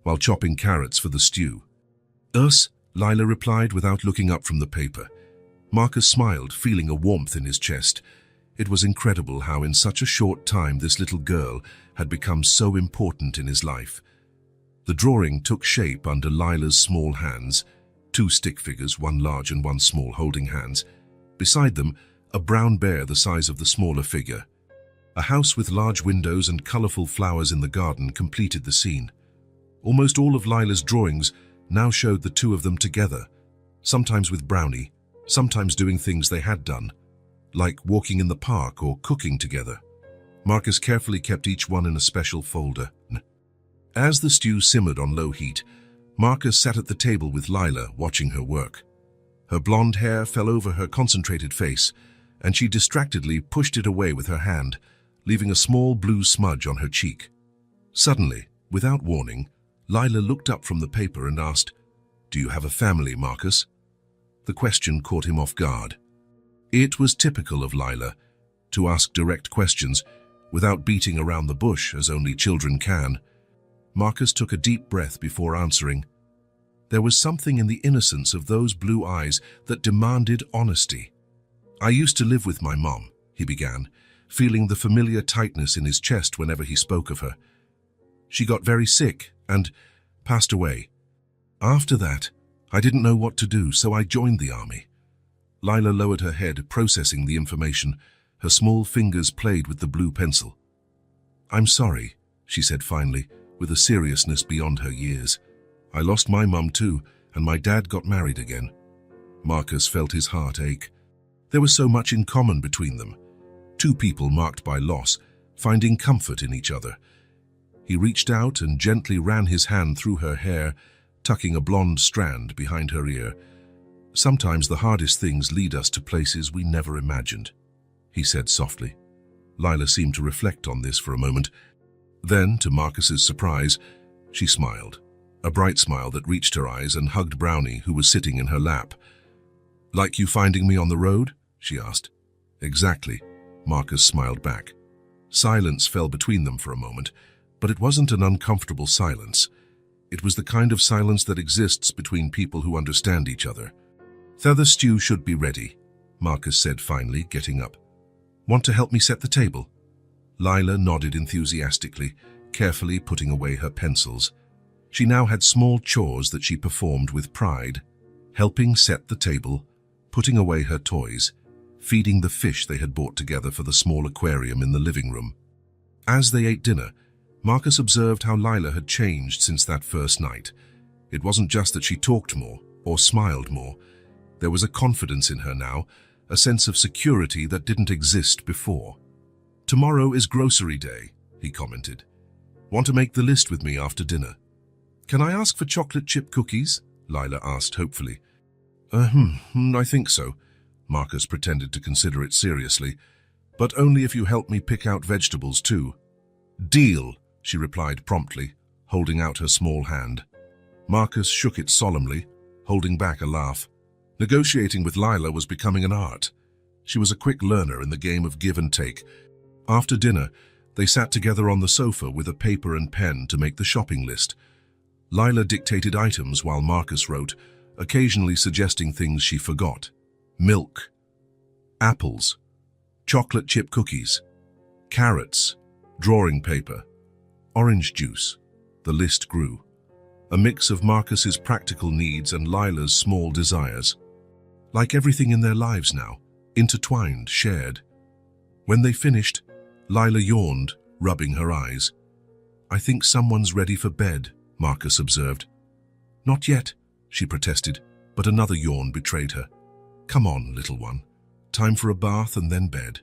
while chopping carrots for the stew. "Us," Lila replied without looking up from the paper. Marcus smiled, feeling a warmth in his chest. It was incredible how in such a short time this little girl had become so important in his life. The drawing took shape under Lila's small hands, 2 stick figures, one large and one small, holding hands. Beside them, a brown bear the size of the smaller figure. A house with large windows and colorful flowers in the garden completed the scene. Almost all of Lila's drawings now showed the two of them together, sometimes with Brownie, sometimes doing things they had done, like walking in the park or cooking together. Marcus carefully kept each one in a special folder. As the stew simmered on low heat, Marcus sat at the table with Lila, watching her work. Her blonde hair fell over her concentrated face, and she distractedly pushed it away with her hand, leaving a small blue smudge on her cheek. Suddenly, without warning, Lila looked up from the paper and asked, "Do you have a family, Marcus?" The question caught him off guard. It was typical of Lila to ask direct questions without beating around the bush as only children can. Marcus took a deep breath before answering. There was something in the innocence of those blue eyes that demanded honesty. "I used to live with my mom," he began, feeling the familiar tightness in his chest whenever he spoke of her. "She got very sick and passed away. After that, I didn't know what to do, so I joined the army." Lila lowered her head, processing the information. Her small fingers played with the blue pencil. "I'm sorry," she said finally, with a seriousness beyond her years. "I lost my mum too, and my dad got married again." Marcus felt his heart ache. There was so much in common between them. Two people marked by loss, finding comfort in each other. He reached out and gently ran his hand through her hair, tucking a blonde strand behind her ear. "Sometimes the hardest things lead us to places we never imagined," he said softly. Lila seemed to reflect on this for a moment. Then, to Marcus's surprise, she smiled, a bright smile that reached her eyes, and hugged Brownie, who was sitting in her lap. "Like you finding me on the road?" she asked. "Exactly," Marcus smiled back. Silence fell between them for a moment, but it wasn't an uncomfortable silence. It was the kind of silence that exists between people who understand each other. "The stew should be ready," Marcus said finally, getting up. "Want to help me set the table?" Lila nodded enthusiastically, carefully putting away her pencils. She now had small chores that she performed with pride, helping set the table, putting away her toys, feeding the fish they had bought together for the small aquarium in the living room. As they ate dinner, Marcus observed how Lila had changed since that first night. It wasn't just that she talked more or smiled more. There was a confidence in her now, a sense of security that didn't exist before. "Tomorrow is grocery day," he commented. "Want to make the list with me after dinner?" "Can I ask for chocolate chip cookies?" Lila asked hopefully. I think so." Marcus pretended to consider it seriously. "But only if you help me pick out vegetables too." "Deal," she replied promptly, holding out her small hand. Marcus shook it solemnly, holding back a laugh. Negotiating with Lila was becoming an art. She was a quick learner in the game of give and take. After dinner, they sat together on the sofa with a paper and pen to make the shopping list. Lila dictated items while Marcus wrote, occasionally suggesting things she forgot. Milk, apples, chocolate chip cookies, carrots, drawing paper. orange juice. The list grew. A mix of Marcus's practical needs and Lila's small desires. Like everything in their lives now, intertwined, shared. When they finished, Lila yawned, rubbing her eyes. "I think someone's ready for bed," Marcus observed. "Not yet," she protested, but another yawn betrayed her. "Come on, little one. Time for a bath and then bed."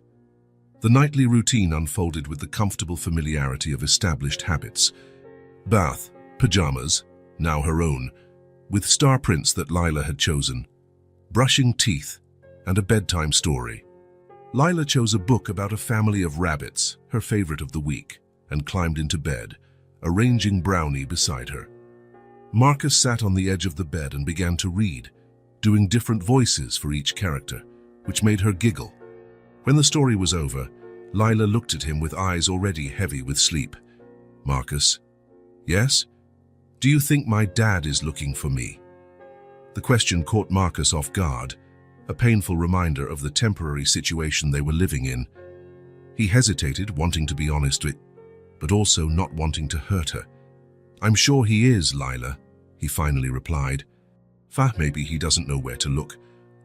The nightly routine unfolded with the comfortable familiarity of established habits. Bath, pajamas, now her own, with star prints that Lila had chosen. Brushing teeth, and a bedtime story. Lila chose a book about a family of rabbits, her favorite of the week, and climbed into bed, arranging Brownie beside her. Marcus sat on the edge of the bed and began to read, doing different voices for each character, which made her giggle. When the story was over, Lila looked at him with eyes already heavy with sleep. "Marcus, yes? Do you think my dad is looking for me?" The question caught Marcus off guard, a painful reminder of the temporary situation they were living in. He hesitated, wanting to be honest, but also not wanting to hurt her. "I'm sure he is, Lila," he finally replied. Maybe he doesn't know where to look,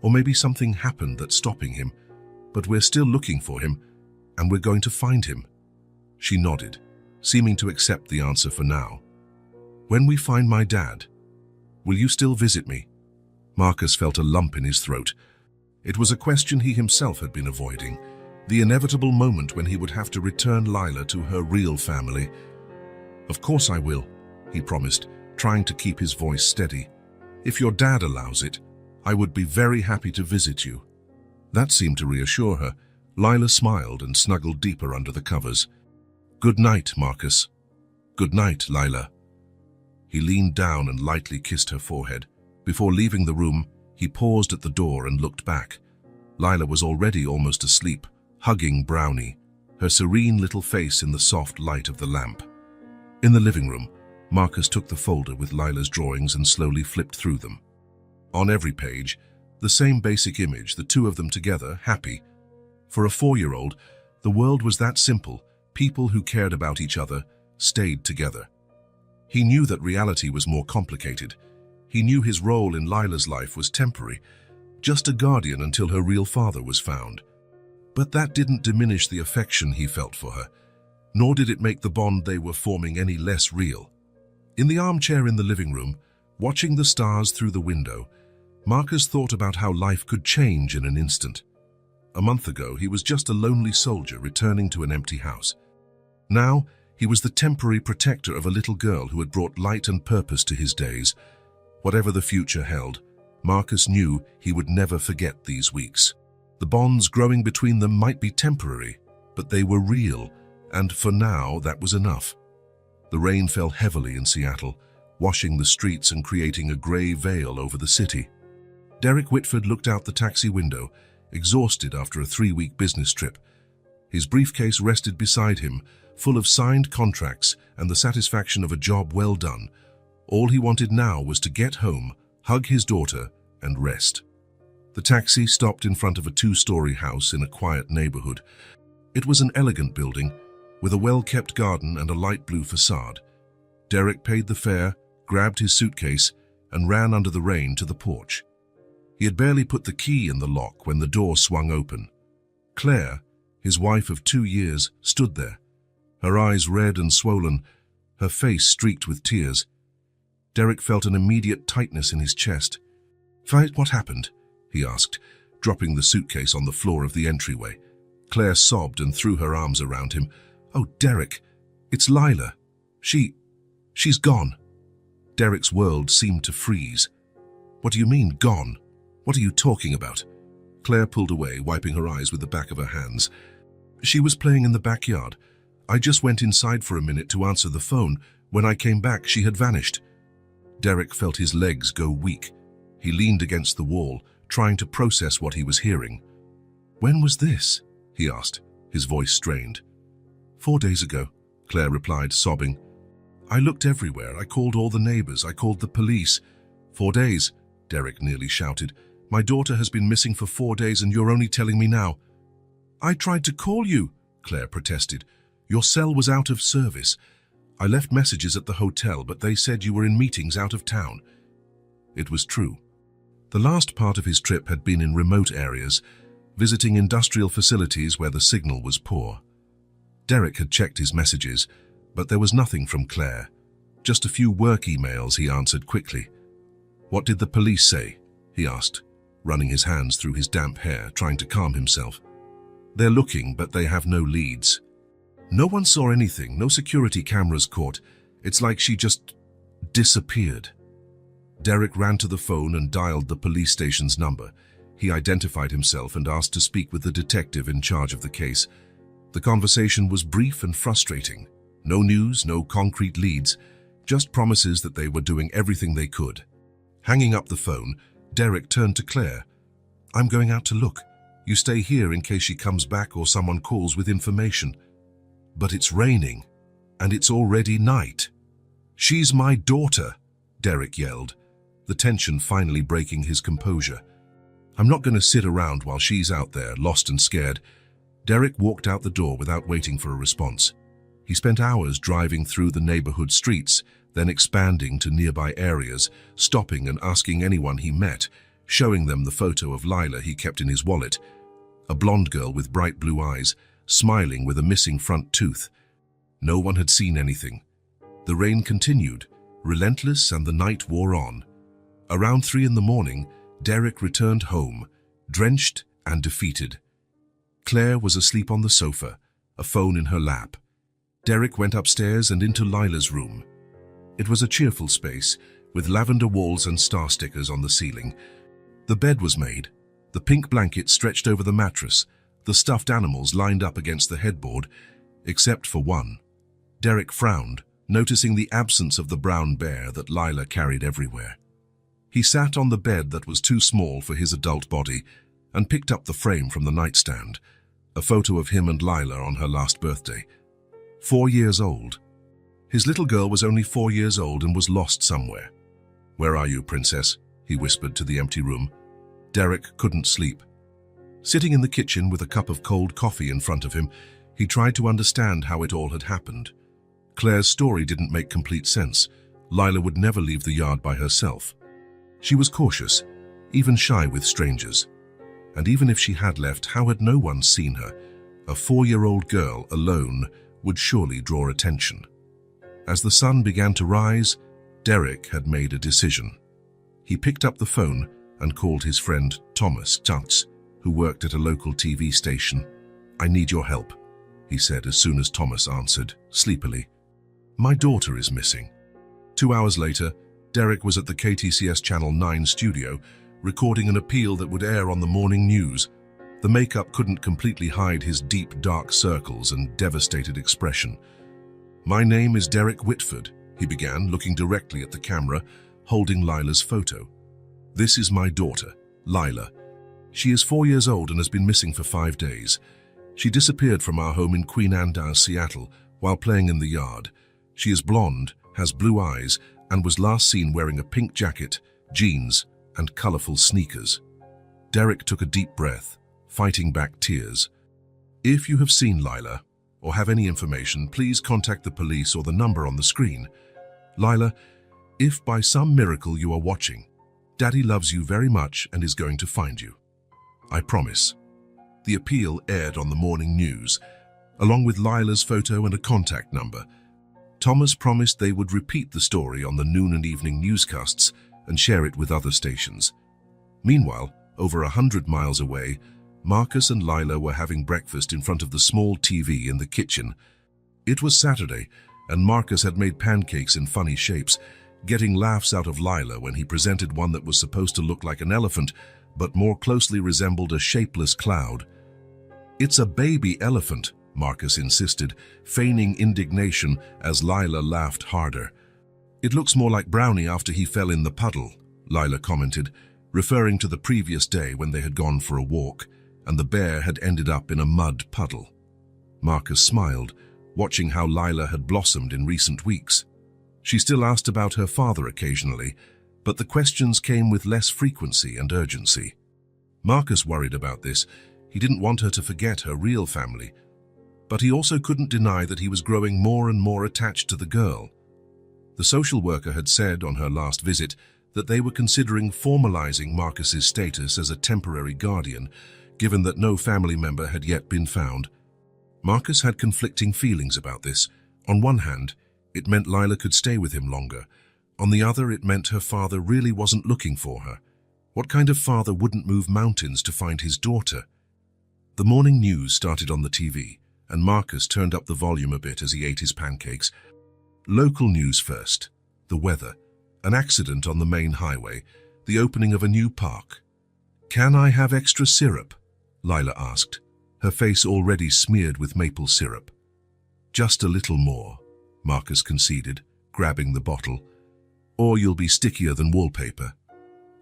or maybe something happened that's stopping him, but we're still looking for him, and we're going to find him." She nodded, seeming to accept the answer for now. "When we find my dad, will you still visit me?" Marcus felt a lump in his throat. It was a question he himself had been avoiding, the inevitable moment when he would have to return Lila to her real family. "Of course I will," he promised, trying to keep his voice steady. "If your dad allows it, I would be very happy to visit you." That seemed to reassure her. Lila smiled and snuggled deeper under the covers. "Good night, Marcus." "Good night, Lila." He leaned down and lightly kissed her forehead. Before leaving the room, he paused at the door and looked back. Lila was already almost asleep, hugging Brownie, her serene little face in the soft light of the lamp. In the living room, Marcus took the folder with Lila's drawings and slowly flipped through them. On every page, the same basic image, the two of them together, happy. For a 4-year-old, the world was that simple. People who cared about each other stayed together. He knew that reality was more complicated. He knew his role in Lila's life was temporary, just a guardian until her real father was found. But that didn't diminish the affection he felt for her, nor did it make the bond they were forming any less real. In the armchair in the living room, watching the stars through the window, Marcus thought about how life could change in an instant. A month ago, he was just a lonely soldier returning to an empty house. Now, he was the temporary protector of a little girl who had brought light and purpose to his days. Whatever the future held, Marcus knew he would never forget these weeks. The bonds growing between them might be temporary, but they were real, and for now that was enough. The rain fell heavily in Seattle, washing the streets and creating a grey veil over the city. Derek Whitford looked out the taxi window, exhausted after a 3-week business trip. His briefcase rested beside him, full of signed contracts and the satisfaction of a job well done. All he wanted now was to get home, hug his daughter, and rest. The taxi stopped in front of a 2-story house in a quiet neighborhood. It was an elegant building, with a well-kept garden and a light blue facade. Derek paid the fare, grabbed his suitcase, and ran under the rain to the porch. He had barely put the key in the lock when the door swung open. Claire, his wife of 2 years, stood there, her eyes red and swollen, her face streaked with tears. Derek felt an immediate tightness in his chest. "What happened?" he asked, dropping the suitcase on the floor of the entryway. Claire sobbed and threw her arms around him. "Oh, Derek, it's Lila. She's gone." Derek's world seemed to freeze. "What do you mean, gone? What are you talking about?" Claire pulled away, wiping her eyes with the back of her hands. "She was playing in the backyard. I just went inside for a minute to answer the phone. When I came back, she had vanished." Derek felt his legs go weak. He leaned against the wall, trying to process what he was hearing. "When was this?" he asked, his voice strained. 4 days ago, Claire replied, sobbing. "I looked everywhere. I called all the neighbors. I called the police." 4 days, Derek nearly shouted. "My daughter has been missing for 4 days and you're only telling me now." "I tried to call you," Claire protested. "Your cell was out of service. I left messages at the hotel, but they said you were in meetings out of town. It was true. The last part of his trip had been in remote areas, visiting industrial facilities where the signal was poor. Derek had checked his messages, but there was nothing from Claire. Just a few work emails he answered quickly. What did the police say? He asked, running his hands through his damp hair, trying to calm himself. They're looking, but they have no leads. No one saw anything, no security cameras caught. It's like she just disappeared. Derek ran to the phone and dialed the police station's number. He identified himself and asked to speak with the detective in charge of the case. The conversation was brief and frustrating. No news, no concrete leads, just promises that they were doing everything they could. Hanging up the phone, Derek turned to Claire. I'm going out to look. You stay here in case she comes back or someone calls with information. But it's raining, and it's already night. She's my daughter, Derek yelled, the tension finally breaking his composure. I'm not going to sit around while she's out there, lost and scared. Derek walked out the door without waiting for a response. He spent hours driving through the neighborhood streets, then expanding to nearby areas, stopping and asking anyone he met, showing them the photo of Lila he kept in his wallet. A blonde girl with bright blue eyes, smiling with a missing front tooth. No one had seen anything. The rain continued, relentless, and the night wore on. Around 3 a.m, Derek returned home, drenched and defeated. Claire was asleep on the sofa, a phone in her lap. Derek went upstairs and into Lila's room. It was a cheerful space, with lavender walls and star stickers on the ceiling. The bed was made, the pink blanket stretched over the mattress, the stuffed animals lined up against the headboard, except for one. Derek frowned, noticing the absence of the brown bear that Lila carried everywhere. He sat on the bed that was too small for his adult body and picked up the frame from the nightstand, a photo of him and Lila on her last birthday. 4 years old. His little girl was only 4 years old and was lost somewhere. Where are you, princess? He whispered to the empty room. Derek couldn't sleep. Sitting in the kitchen with a cup of cold coffee in front of him, he tried to understand how it all had happened. Claire's story didn't make complete sense. Lila would never leave the yard by herself. She was cautious, even shy with strangers. And even if she had left, how had no one seen her? A 4-year-old girl alone would surely draw attention. As the sun began to rise, Derek had made a decision. He picked up the phone and called his friend Thomas Tutz, who worked at a local TV station. I need your help, he said as soon as Thomas answered, sleepily. My daughter is missing. 2 hours later, Derek was at the KTCS Channel 9 studio, recording an appeal that would air on the morning news. The makeup couldn't completely hide his deep, dark circles and devastated expression. My name is Derek Whitford, he began, looking directly at the camera, holding Lila's photo. This is my daughter, Lila. She is 4 years old and has been missing for 5 days. She disappeared from our home in Queen Anne's, Seattle, while playing in the yard. She is blonde, has blue eyes, and was last seen wearing a pink jacket, jeans, and colorful sneakers. Derek took a deep breath, fighting back tears. If you have seen Lila, or have any information, please contact the police or the number on the screen. Lila, if by some miracle you are watching, Daddy loves you very much and is going to find you. I promise. The appeal aired on the morning news, along with Lila's photo and a contact number. Thomas promised they would repeat the story on the noon and evening newscasts and share it with other stations. Meanwhile, over 100 miles away, Marcus and Lila were having breakfast in front of the small TV in the kitchen. It was Saturday, and Marcus had made pancakes in funny shapes, getting laughs out of Lila when he presented one that was supposed to look like an elephant, but more closely resembled a shapeless cloud. It's a baby elephant, Marcus insisted, feigning indignation as Lila laughed harder. It looks more like Brownie after he fell in the puddle, Lila commented, referring to the previous day when they had gone for a walk, and the bear had ended up in a mud puddle. Marcus smiled, watching how Lila had blossomed in recent weeks. She still asked about her father occasionally, but the questions came with less frequency and urgency. Marcus worried about this. He didn't want her to forget her real family. But he also couldn't deny that he was growing more and more attached to the girl. The social worker had said on her last visit that they were considering formalizing Marcus's status as a temporary guardian, given that no family member had yet been found. Marcus had conflicting feelings about this. On one hand, it meant Lila could stay with him longer. On the other, it meant her father really wasn't looking for her. What kind of father wouldn't move mountains to find his daughter? The morning news started on the TV, and Marcus turned up the volume a bit as he ate his pancakes. Local news first. The weather. An accident on the main highway. The opening of a new park. "Can I have extra syrup?" Lila asked, her face already smeared with maple syrup. "Just a little more," Marcus conceded, grabbing the bottle. "Or you'll be stickier than wallpaper."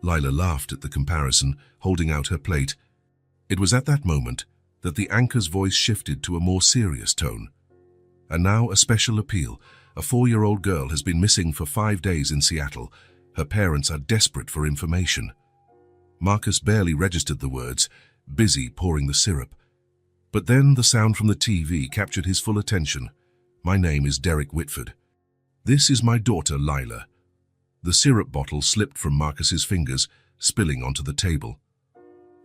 Lila laughed at the comparison, holding out her plate. It was at that moment that the anchor's voice shifted to a more serious tone. "And now a special appeal. A 4-year-old girl has been missing for 5 days in Seattle. Her parents are desperate for information." Marcus barely registered the words, busy pouring the syrup. But then the sound from the TV captured his full attention. "My name is Derek Whitford. This is my daughter, Lila." The syrup bottle slipped from Marcus's fingers, spilling onto the table.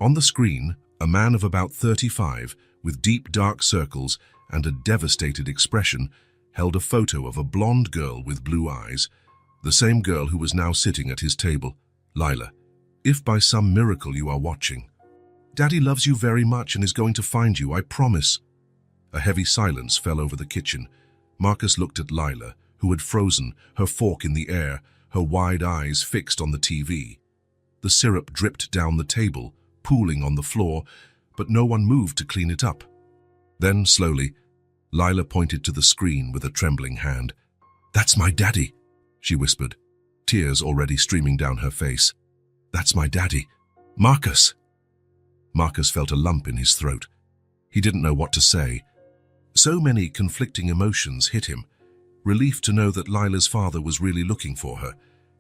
On the screen, a man of about 35, with deep dark circles and a devastated expression, held a photo of a blonde girl with blue eyes, the same girl who was now sitting at his table. "Lila, if by some miracle you are watching, Daddy loves you very much and is going to find you, I promise." A heavy silence fell over the kitchen. Marcus looked at Lila, who had frozen, her fork in the air, her wide eyes fixed on the TV. The syrup dripped down the table, pooling on the floor, but no one moved to clean it up. Then, slowly, Lila pointed to the screen with a trembling hand. "That's my daddy," she whispered, tears already streaming down her face. "That's my daddy. Marcus." Marcus felt a lump in his throat. He didn't know what to say. So many conflicting emotions hit him. Relief to know that Lila's father was really looking for her,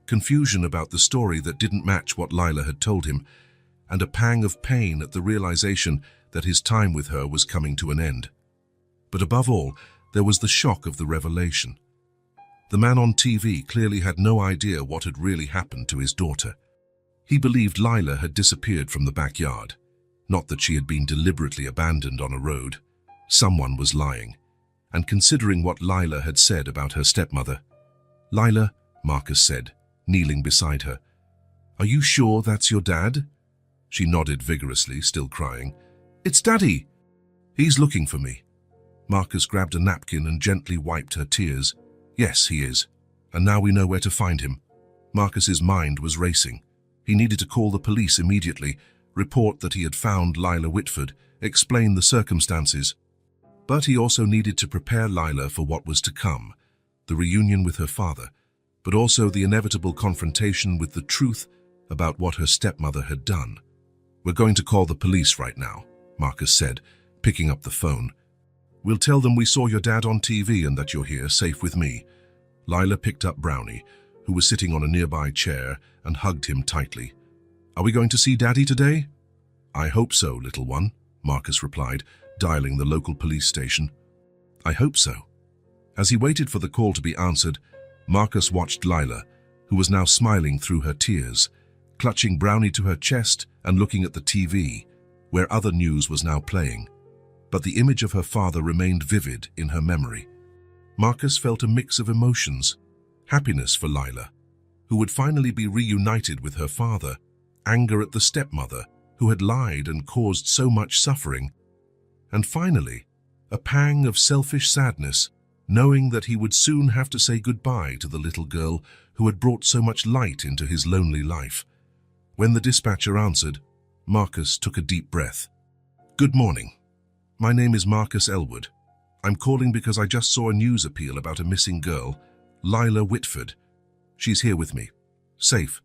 confusion about the story that didn't match what Lila had told him, and a pang of pain at the realization that his time with her was coming to an end. But above all, there was the shock of the revelation. The man on TV clearly had no idea what had really happened to his daughter. He believed Lila had disappeared from the backyard, not that she had been deliberately abandoned on a road. Someone was lying. And considering what Lila had said about her stepmother, "Lila," Marcus said, kneeling beside her, "are you sure that's your dad?" She nodded vigorously, still crying. "It's Daddy. He's looking for me." Marcus grabbed a napkin and gently wiped her tears. "Yes, he is. And now we know where to find him." Marcus's mind was racing. He needed to call the police immediately, report that he had found Lila Whitford, explain the circumstances. But he also needed to prepare Lila for what was to come, the reunion with her father, but also the inevitable confrontation with the truth about what her stepmother had done. "We're going to call the police right now," Marcus said, picking up the phone. "We'll tell them we saw your dad on TV and that you're here, safe with me." Lila picked up Brownie, who was sitting on a nearby chair, and hugged him tightly. "Are we going to see Daddy today?" "I hope so, little one," Marcus replied, dialing the local police station. "I hope so." As he waited for the call to be answered, Marcus watched Lila, who was now smiling through her tears, clutching Brownie to her chest and looking at the TV, where other news was now playing. But the image of her father remained vivid in her memory. Marcus felt a mix of emotions: happiness for Lila, who would finally be reunited with her father, anger at the stepmother, who had lied and caused so much suffering, and finally, a pang of selfish sadness, knowing that he would soon have to say goodbye to the little girl who had brought so much light into his lonely life. When the dispatcher answered, Marcus took a deep breath. "Good morning. My name is Marcus Elwood. I'm calling because I just saw a news appeal about a missing girl, Lila Whitford. She's here with me. Safe."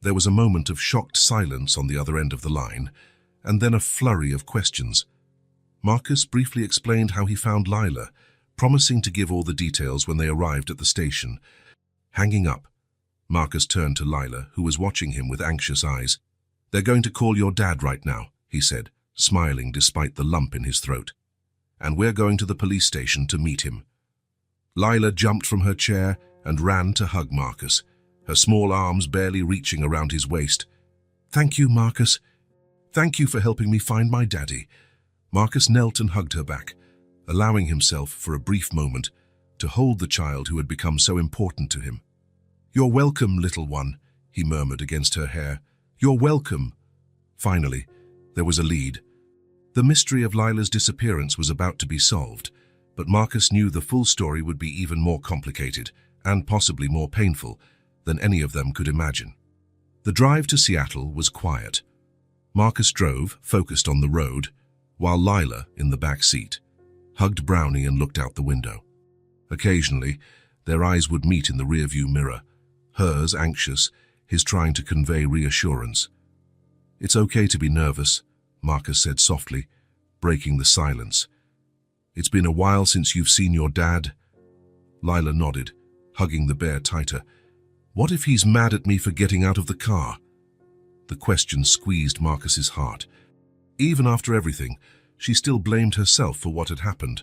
There was a moment of shocked silence on the other end of the line, and then a flurry of questions. Marcus briefly explained how he found Lila, promising to give all the details when they arrived at the station. Hanging up, Marcus turned to Lila, who was watching him with anxious eyes. "They're going to call your dad right now," he said, smiling despite the lump in his throat. and we're going to the police station to meet him." Lila jumped from her chair and ran to hug Marcus, her small arms barely reaching around his waist. "Thank you, Marcus. Thank you for helping me find my daddy." Marcus knelt and hugged her back, allowing himself for a brief moment to hold the child who had become so important to him. "You're welcome, little one," he murmured against her hair. "You're welcome." Finally, there was a lead. The mystery of Lila's disappearance was about to be solved, but Marcus knew the full story would be even more complicated and possibly more painful than any of them could imagine. The drive to Seattle was quiet. Marcus drove, focused on the road, while Lila, in the back seat, hugged Brownie and looked out the window. Occasionally, their eyes would meet in the rearview mirror, hers anxious, his trying to convey reassurance. "It's okay to be nervous," Marcus said softly, breaking the silence. "It's been a while since you've seen your dad." Lila nodded, hugging the bear tighter. "What if he's mad at me for getting out of the car?" The question squeezed Marcus's heart. Even after everything, she still blamed herself for what had happened.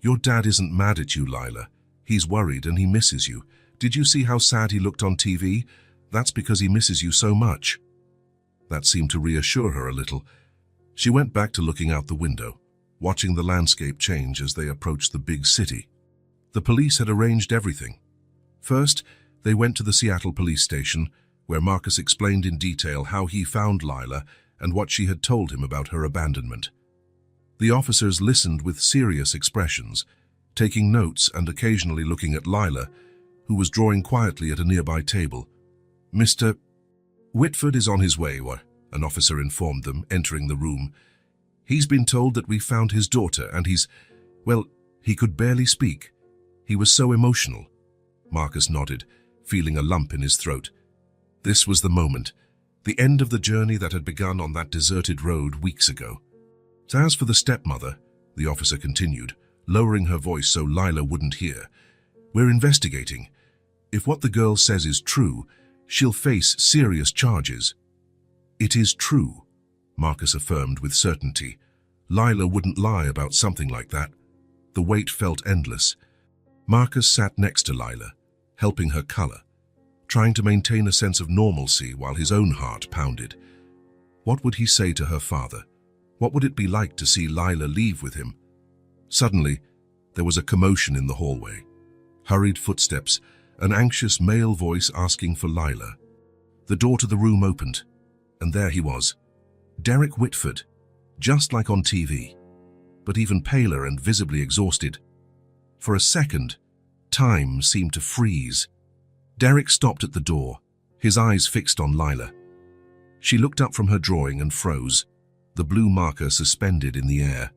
"Your dad isn't mad at you, Lila. He's worried and he misses you. Did you see how sad he looked on TV? That's because he misses you so much." That seemed to reassure her a little. She went back to looking out the window, watching the landscape change as they approached the big city. The police had arranged everything. First, they went to the Seattle police station, where Marcus explained in detail how he found Lila and what she had told him about her abandonment. The officers listened with serious expressions, taking notes and occasionally looking at Lila, who was drawing quietly at a nearby table. "Mr. Whitford is on his way," an officer informed them, entering the room. "He's been told that we found his daughter and well, he could barely speak. He was so emotional." Marcus nodded, feeling a lump in his throat. This was the moment, the end of the journey that had begun on that deserted road weeks ago. "As for the stepmother," the officer continued, lowering her voice so Lila wouldn't hear, "we're investigating. If what the girl says is true, she'll face serious charges." "It is true," Marcus affirmed with certainty. Lila wouldn't lie about something like that. The weight felt endless. Marcus sat next to Lila, helping her color, trying to maintain a sense of normalcy while his own heart pounded. What would he say to her father? What would it be like to see Lila leave with him? Suddenly, there was a commotion in the hallway. Hurried footsteps, an anxious male voice asking for Lila. The door to the room opened, and there he was, Derek Whitford, just like on TV, but even paler and visibly exhausted. For a second, time seemed to freeze. Derek stopped at the door, his eyes fixed on Lila. She looked up from her drawing and froze, the blue marker suspended in the air.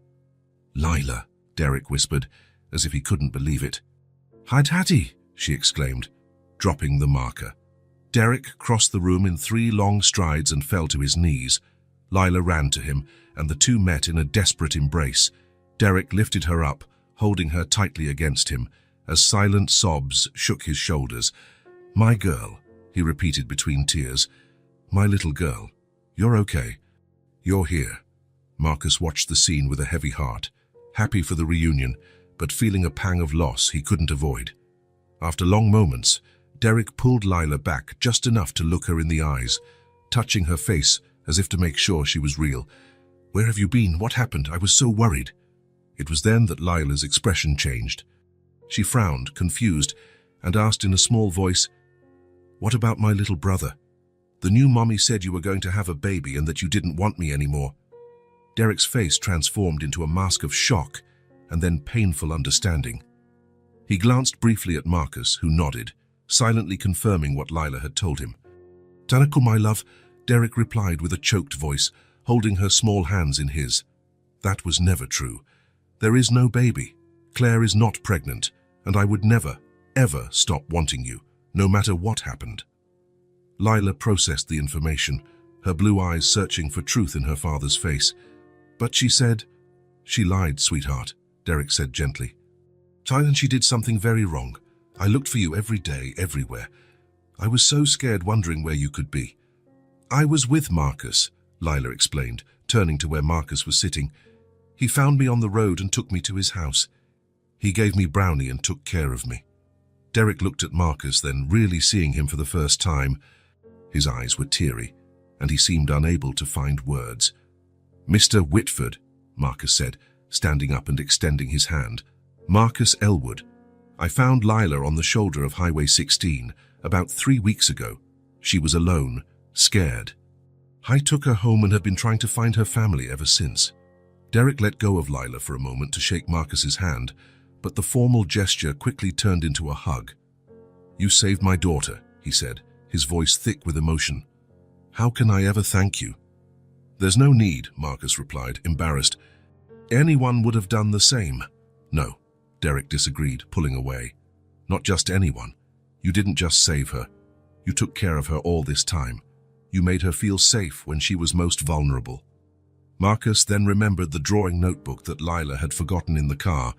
"Lila," Derek whispered, as if he couldn't believe it. "Hi, Hattie," she exclaimed, dropping the marker. Derek crossed the room in 3 long strides and fell to his knees. Lila ran to him, and the two met in a desperate embrace. Derek lifted her up, holding her tightly against him, as silent sobs shook his shoulders. "My girl," he repeated between tears. "My little girl. You're okay. You're here." Marcus watched the scene with a heavy heart, happy for the reunion, but feeling a pang of loss he couldn't avoid. After long moments, Derek pulled Lila back just enough to look her in the eyes, touching her face as if to make sure she was real. "Where have you been? What happened? I was so worried." It was then that Lila's expression changed. She frowned, confused, and asked in a small voice, "What about my little brother? The new mommy said you were going to have a baby and that you didn't want me anymore." Derek's face transformed into a mask of shock and then painful understanding. He glanced briefly at Marcus, who nodded, silently confirming what Lila had told him. "Tanako, my love," Derek replied with a choked voice, holding her small hands in his. "That was never true. There is no baby. Claire is not pregnant, and I would never, ever stop wanting you, no matter what happened." Lila processed the information, her blue eyes searching for truth in her father's face. "But she said—" "She lied, sweetheart," Derek said gently. "And she did something very wrong. I looked for you every day, everywhere. I was so scared, wondering where you could be." "I was with Marcus," Lila explained, turning to where Marcus was sitting. He found me on the road and took me to his house. He gave me Brownie and took care of me." Derek looked at Marcus, then, really seeing him for the first time, his eyes were teary, and he seemed unable to find words. "Mr. Whitford," Marcus said, standing up and extending his hand. "Marcus Elwood. I found Lila on the shoulder of Highway 16 about 3 weeks ago. She was alone, scared. I took her home and have been trying to find her family ever since." Derek let go of Lila for a moment to shake Marcus's hand, but the formal gesture quickly turned into a hug. "You saved my daughter," he said, his voice thick with emotion. "How can I ever thank you?" "There's no need," Marcus replied, embarrassed. "Anyone would have done the same." "No," Derek disagreed, pulling away. "Not just anyone. You didn't just save her. You took care of her all this time. You made her feel safe when she was most vulnerable." Marcus then remembered the drawing notebook that Lila had forgotten in the car.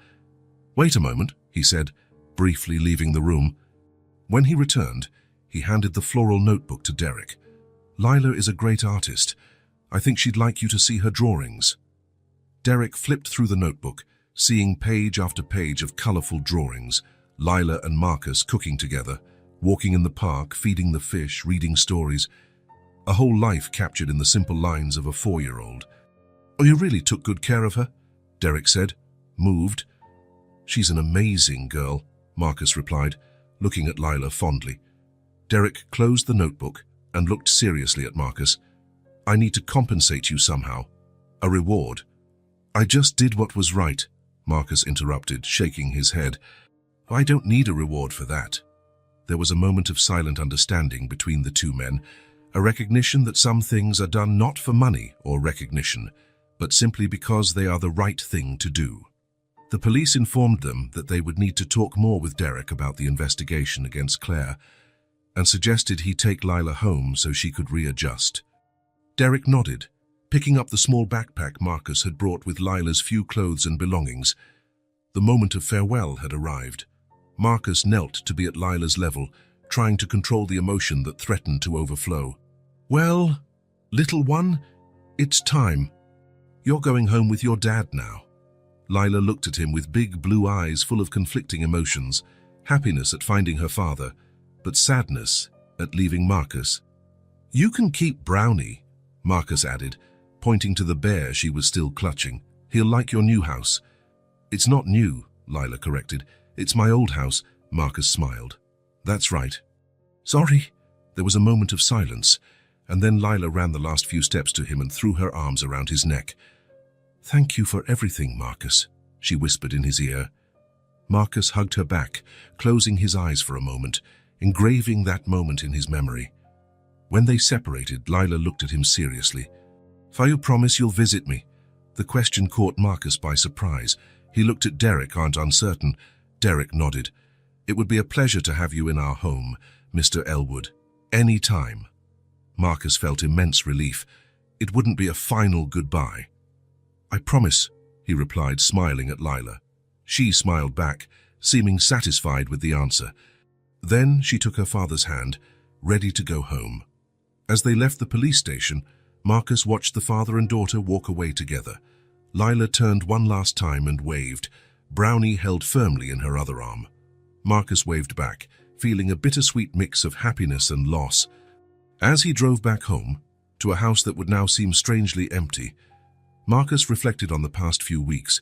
"Wait a moment," he said, briefly leaving the room. When he returned, he handed the floral notebook to Derek. "Lila is a great artist. I think she'd like you to see her drawings." Derek flipped through the notebook, seeing page after page of colorful drawings, Lila and Marcus cooking together, walking in the park, feeding the fish, reading stories. A whole life captured in the simple lines of a 4-year-old. "Oh, you really took good care of her?" Derek said, moved. "She's an amazing girl," Marcus replied, looking at Lila fondly. Derek closed the notebook and looked seriously at Marcus. "I need to compensate you somehow. A reward." "I just did what was right," Marcus interrupted, shaking his head. "I don't need a reward for that." There was a moment of silent understanding between the two men, a recognition that some things are done not for money or recognition, but simply because they are the right thing to do. The police informed them that they would need to talk more with Derek about the investigation against Claire, and suggested he take Lila home so she could readjust. Derek nodded, picking up the small backpack Marcus had brought with Lila's few clothes and belongings. The moment of farewell had arrived. Marcus knelt to be at Lila's level, trying to control the emotion that threatened to overflow. "Well, little one, it's time. You're going home with your dad now." Lila looked at him with big blue eyes full of conflicting emotions, happiness at finding her father, but sadness at leaving Marcus. "You can keep Brownie," Marcus added, pointing to the bear she was still clutching. "He'll like your new house." "It's not new," Lila corrected. "It's my old house," Marcus smiled. "That's right." "Sorry." There was a moment of silence, and then Lila ran the last few steps to him and threw her arms around his neck. "Thank you for everything, Marcus," she whispered in his ear. Marcus hugged her back, closing his eyes for a moment, engraving that moment in his memory. When they separated, Lila looked at him seriously. "For you promise you'll visit me?" The question caught Marcus by surprise. He looked at Derek, uncertain. Derek nodded. "It would be a pleasure to have you in our home, Mr. Elwood. Any time." Marcus felt immense relief. It wouldn't be a final goodbye. "I promise," he replied, smiling at Lila. She smiled back, seeming satisfied with the answer. Then she took her father's hand, ready to go home. As they left the police station, Marcus watched the father and daughter walk away together. Lila turned one last time and waved, Brownie held firmly in her other arm. Marcus waved back, feeling a bittersweet mix of happiness and loss. As he drove back home, to a house that would now seem strangely empty, Marcus reflected on the past few weeks.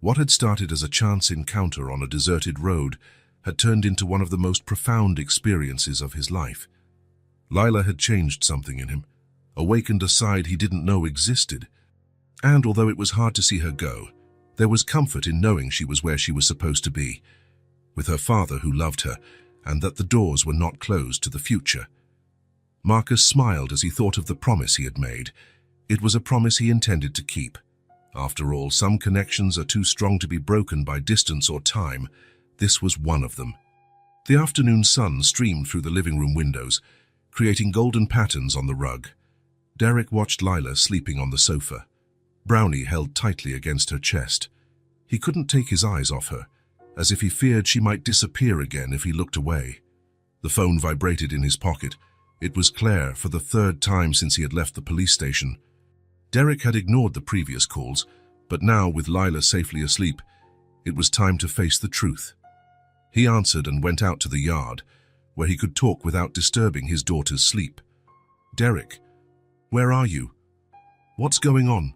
What had started as a chance encounter on a deserted road had turned into one of the most profound experiences of his life. Lila had changed something in him, awakened a side he didn't know existed. And although it was hard to see her go, there was comfort in knowing she was where she was supposed to be, with her father who loved her, and that the doors were not closed to the future. Marcus smiled as he thought of the promise he had made. It was a promise he intended to keep. After all, some connections are too strong to be broken by distance or time. This was one of them. The afternoon sun streamed through the living room windows, creating golden patterns on the rug. Derek watched Lila sleeping on the sofa. Brownie held tightly against her chest. He couldn't take his eyes off her, as if he feared she might disappear again if he looked away. The phone vibrated in his pocket. It was Claire, for the third time since he had left the police station. Derek had ignored the previous calls, But now, with Lila safely asleep, it was time to face the truth. He answered and went out to the yard, where he could talk without disturbing his daughter's sleep. "Derek, where are you? What's going on?"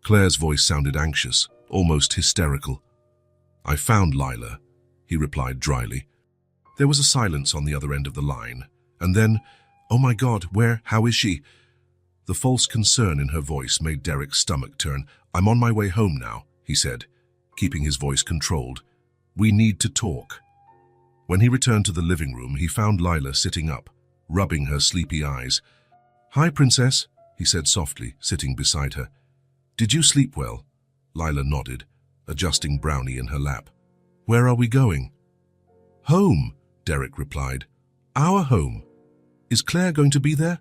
Claire's voice sounded anxious, almost hysterical. "I found Lila," he replied dryly. There was a silence on the other end of the line, and then, "Oh my God, where? How is she?" The false concern in her voice made Derek's stomach turn. "I'm on my way home now," he said, keeping his voice controlled. "We need to talk." When he returned to the living room, he found Lila sitting up, rubbing her sleepy eyes. "Hi, Princess," he said softly, sitting beside her. "Did you sleep well?" Lila nodded, adjusting Brownie in her lap. "Where are we going?" "Home," Derek replied. "Our home. Is Claire going to be there?"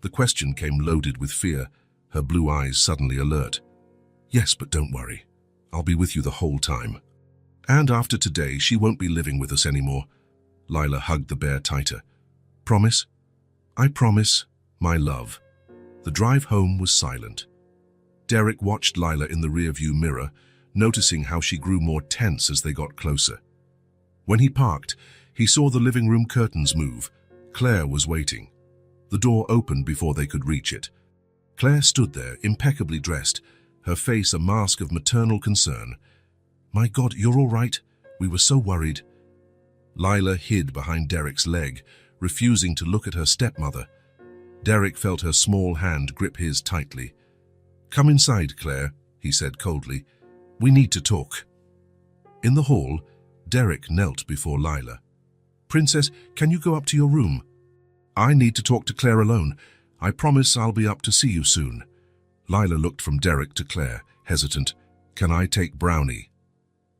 The question came loaded with fear, her blue eyes suddenly alert. "Yes, but don't worry. I'll be with you the whole time. And after today, she won't be living with us anymore." Lila hugged the bear tighter. "Promise?" "I promise, my love." The drive home was silent. Derek watched Lila in the rearview mirror, noticing how she grew more tense as they got closer. When he parked, he saw the living room curtains move. Claire was waiting. The door opened before they could reach it. Claire stood there, impeccably dressed, her face a mask of maternal concern. "My God, you're all right? We were so worried." Lila hid behind Derek's leg, refusing to look at her stepmother. Derek felt her small hand grip his tightly. "Come inside, Claire," he said coldly. "We need to talk." In the hall, Derek knelt before Lila. "Princess, can you go up to your room? I need to talk to Claire alone. I promise I'll be up to see you soon." Lila looked from Derek to Claire, hesitant. "Can I take Brownie?"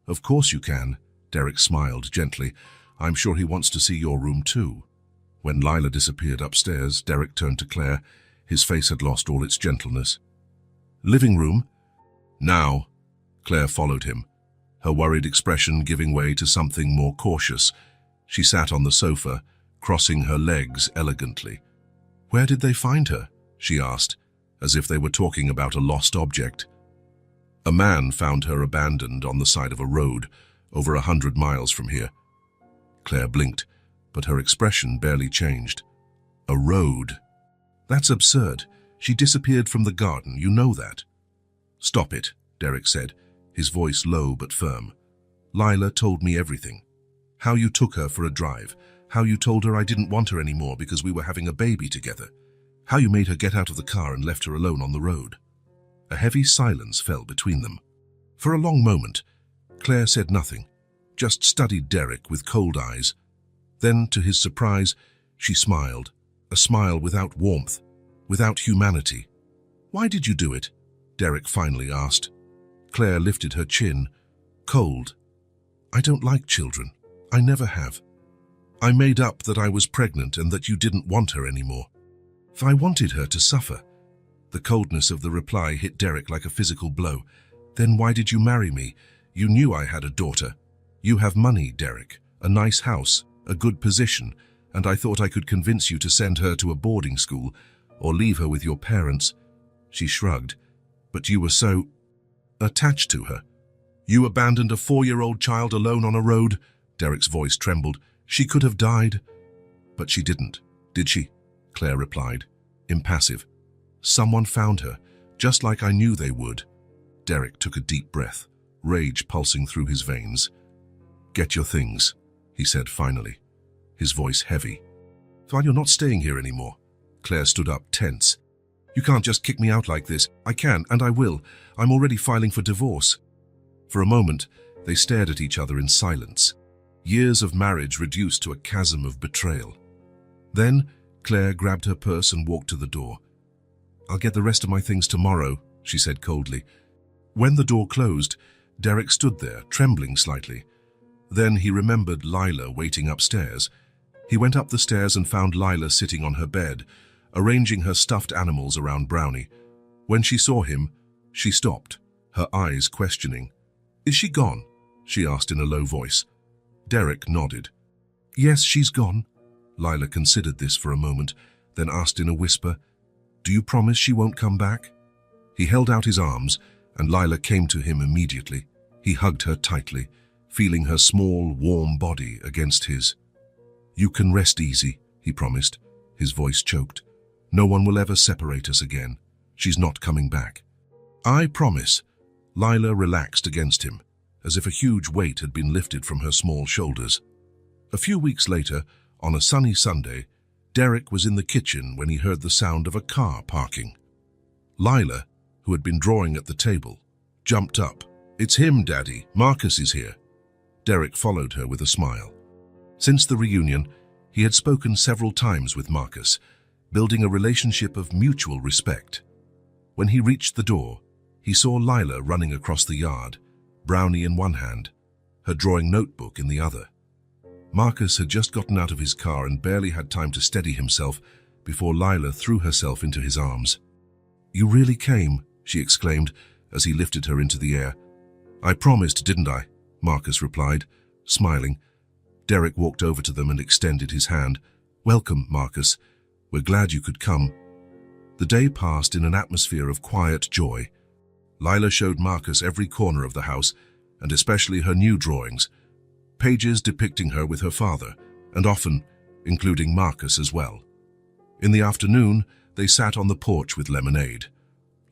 "Of course you can," Derek smiled gently. "I'm sure he wants to see your room too." When Lila disappeared upstairs, Derek turned to Claire. His face had lost all its gentleness. "Living room?" "Now." Claire followed him, her worried expression giving way to something more cautious. She sat on the sofa, crossing her legs elegantly. "Where did they find her?" she asked, as if they were talking about a lost object. "A man found her abandoned on the side of a road, over 100 miles from here." Claire blinked, but her expression barely changed. "A road? That's absurd. She disappeared from the garden, you know that." "Stop it," Derek said, his voice low but firm. "Lila told me everything. How you took her for a drive, how you told her I didn't want her anymore because we were having a baby together, how you made her get out of the car and left her alone on the road." A heavy silence fell between them. For a long moment, Claire said nothing, just studied Derek with cold eyes. Then, to his surprise, she smiled, a smile without warmth, without humanity. "Why did you do it?" Derek finally asked. Claire lifted her chin, cold. "I don't like children. I never have. I made up that I was pregnant and that you didn't want her anymore. If I wanted her to suffer." The coldness of the reply hit Derek like a physical blow. "Then why did you marry me? You knew I had a daughter. You have money, Derek, a nice house, a good position, and I thought I could convince you to send her to a boarding school or leave her with your parents." She shrugged. "But you were so attached to her. You abandoned a 4-year-old child alone on a road." Derek's voice trembled. "She could have died." "But she didn't, did she?" Claire replied, impassive. "Someone found her, just like I knew they would." Derek took a deep breath, rage pulsing through his veins. "Get your things," he said finally, his voice heavy. "While you're not staying here anymore." Claire stood up, tense. "You can't just kick me out like this." "I can, and I will. I'm already filing for divorce." For a moment, they stared at each other in silence, years of marriage reduced to a chasm of betrayal. Then, Claire grabbed her purse and walked to the door. "I'll get the rest of my things tomorrow," she said coldly. When the door closed, Derek stood there, trembling slightly. Then he remembered Lila waiting upstairs. He went up the stairs and found Lila sitting on her bed, arranging her stuffed animals around Brownie. When she saw him, she stopped, her eyes questioning. "Is she gone?" she asked in a low voice. Derek nodded. "Yes, she's gone." Lila considered this for a moment, then asked in a whisper, "Do you promise she won't come back?" He held out his arms, and Lila came to him immediately. He hugged her tightly, feeling her small, warm body against his. "You can rest easy," he promised, his voice choked. "No one will ever separate us again. She's not coming back." "I promise." Lila relaxed against him, as if a huge weight had been lifted from her small shoulders. A few weeks later, on a sunny Sunday, Derek was in the kitchen when he heard the sound of a car parking. Lila, who had been drawing at the table, jumped up. "It's him, Daddy. Marcus is here." Derek followed her with a smile. Since the reunion, he had spoken several times with Marcus, building a relationship of mutual respect. When he reached the door, he saw Lila running across the yard, Brownie in one hand, her drawing notebook in the other. Marcus had just gotten out of his car and barely had time to steady himself before Lila threw herself into his arms. "You really came," she exclaimed as he lifted her into the air. "I promised, didn't I?" Marcus replied, smiling. Derek walked over to them and extended his hand. "Welcome, Marcus. We're glad you could come." The day passed in an atmosphere of quiet joy. Lila showed Marcus every corner of the house, and especially her new drawings, pages depicting her with her father, and often including Marcus as well. In the afternoon, they sat on the porch with lemonade.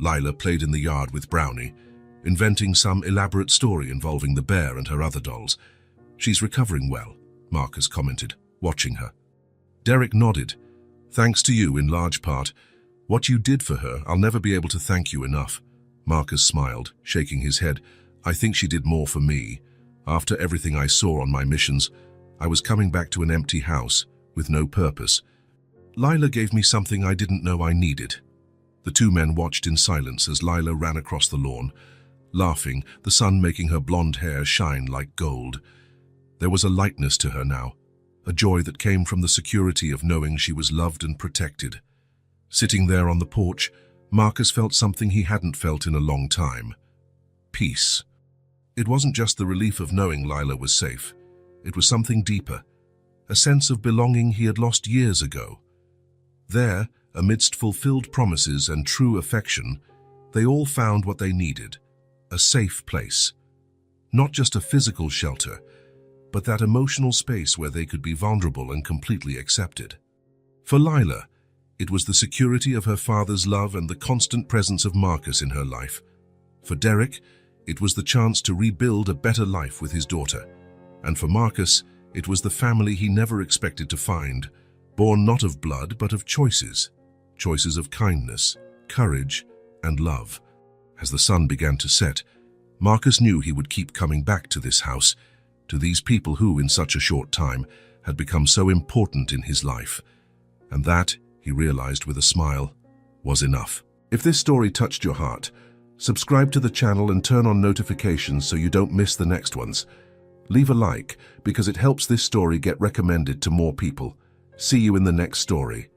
Lila played in the yard with Brownie, inventing some elaborate story involving the bear and her other dolls. "She's recovering well," Marcus commented, watching her. Derek nodded. "Thanks to you in large part. What you did for her, I'll never be able to thank you enough." Marcus smiled, shaking his head. "I think she did more for me. After everything I saw on my missions, I was coming back to an empty house with no purpose. Lila gave me something I didn't know I needed." The two men watched in silence as Lila ran across the lawn, laughing, the sun making her blonde hair shine like gold. There was a lightness to her now, a joy that came from the security of knowing she was loved and protected. Sitting there on the porch, Marcus felt something he hadn't felt in a long time. Peace. It wasn't just the relief of knowing Lila was safe. It was something deeper, a sense of belonging he had lost years ago. There, amidst fulfilled promises and true affection, they all found what they needed, a safe place. Not just a physical shelter, but that emotional space where they could be vulnerable and completely accepted. For Lila, it was the security of her father's love and the constant presence of Marcus in her life. For Derek, it was the chance to rebuild a better life with his daughter. And for Marcus, it was the family he never expected to find, born not of blood but of choices. Choices of kindness, courage, and love. As the sun began to set, Marcus knew he would keep coming back to this house, to these people who, in such a short time, had become so important in his life. And that, he realized with a smile, was enough. If this story touched your heart, subscribe to the channel and turn on notifications so you don't miss the next ones. Leave a like, because it helps this story get recommended to more people. See you in the next story.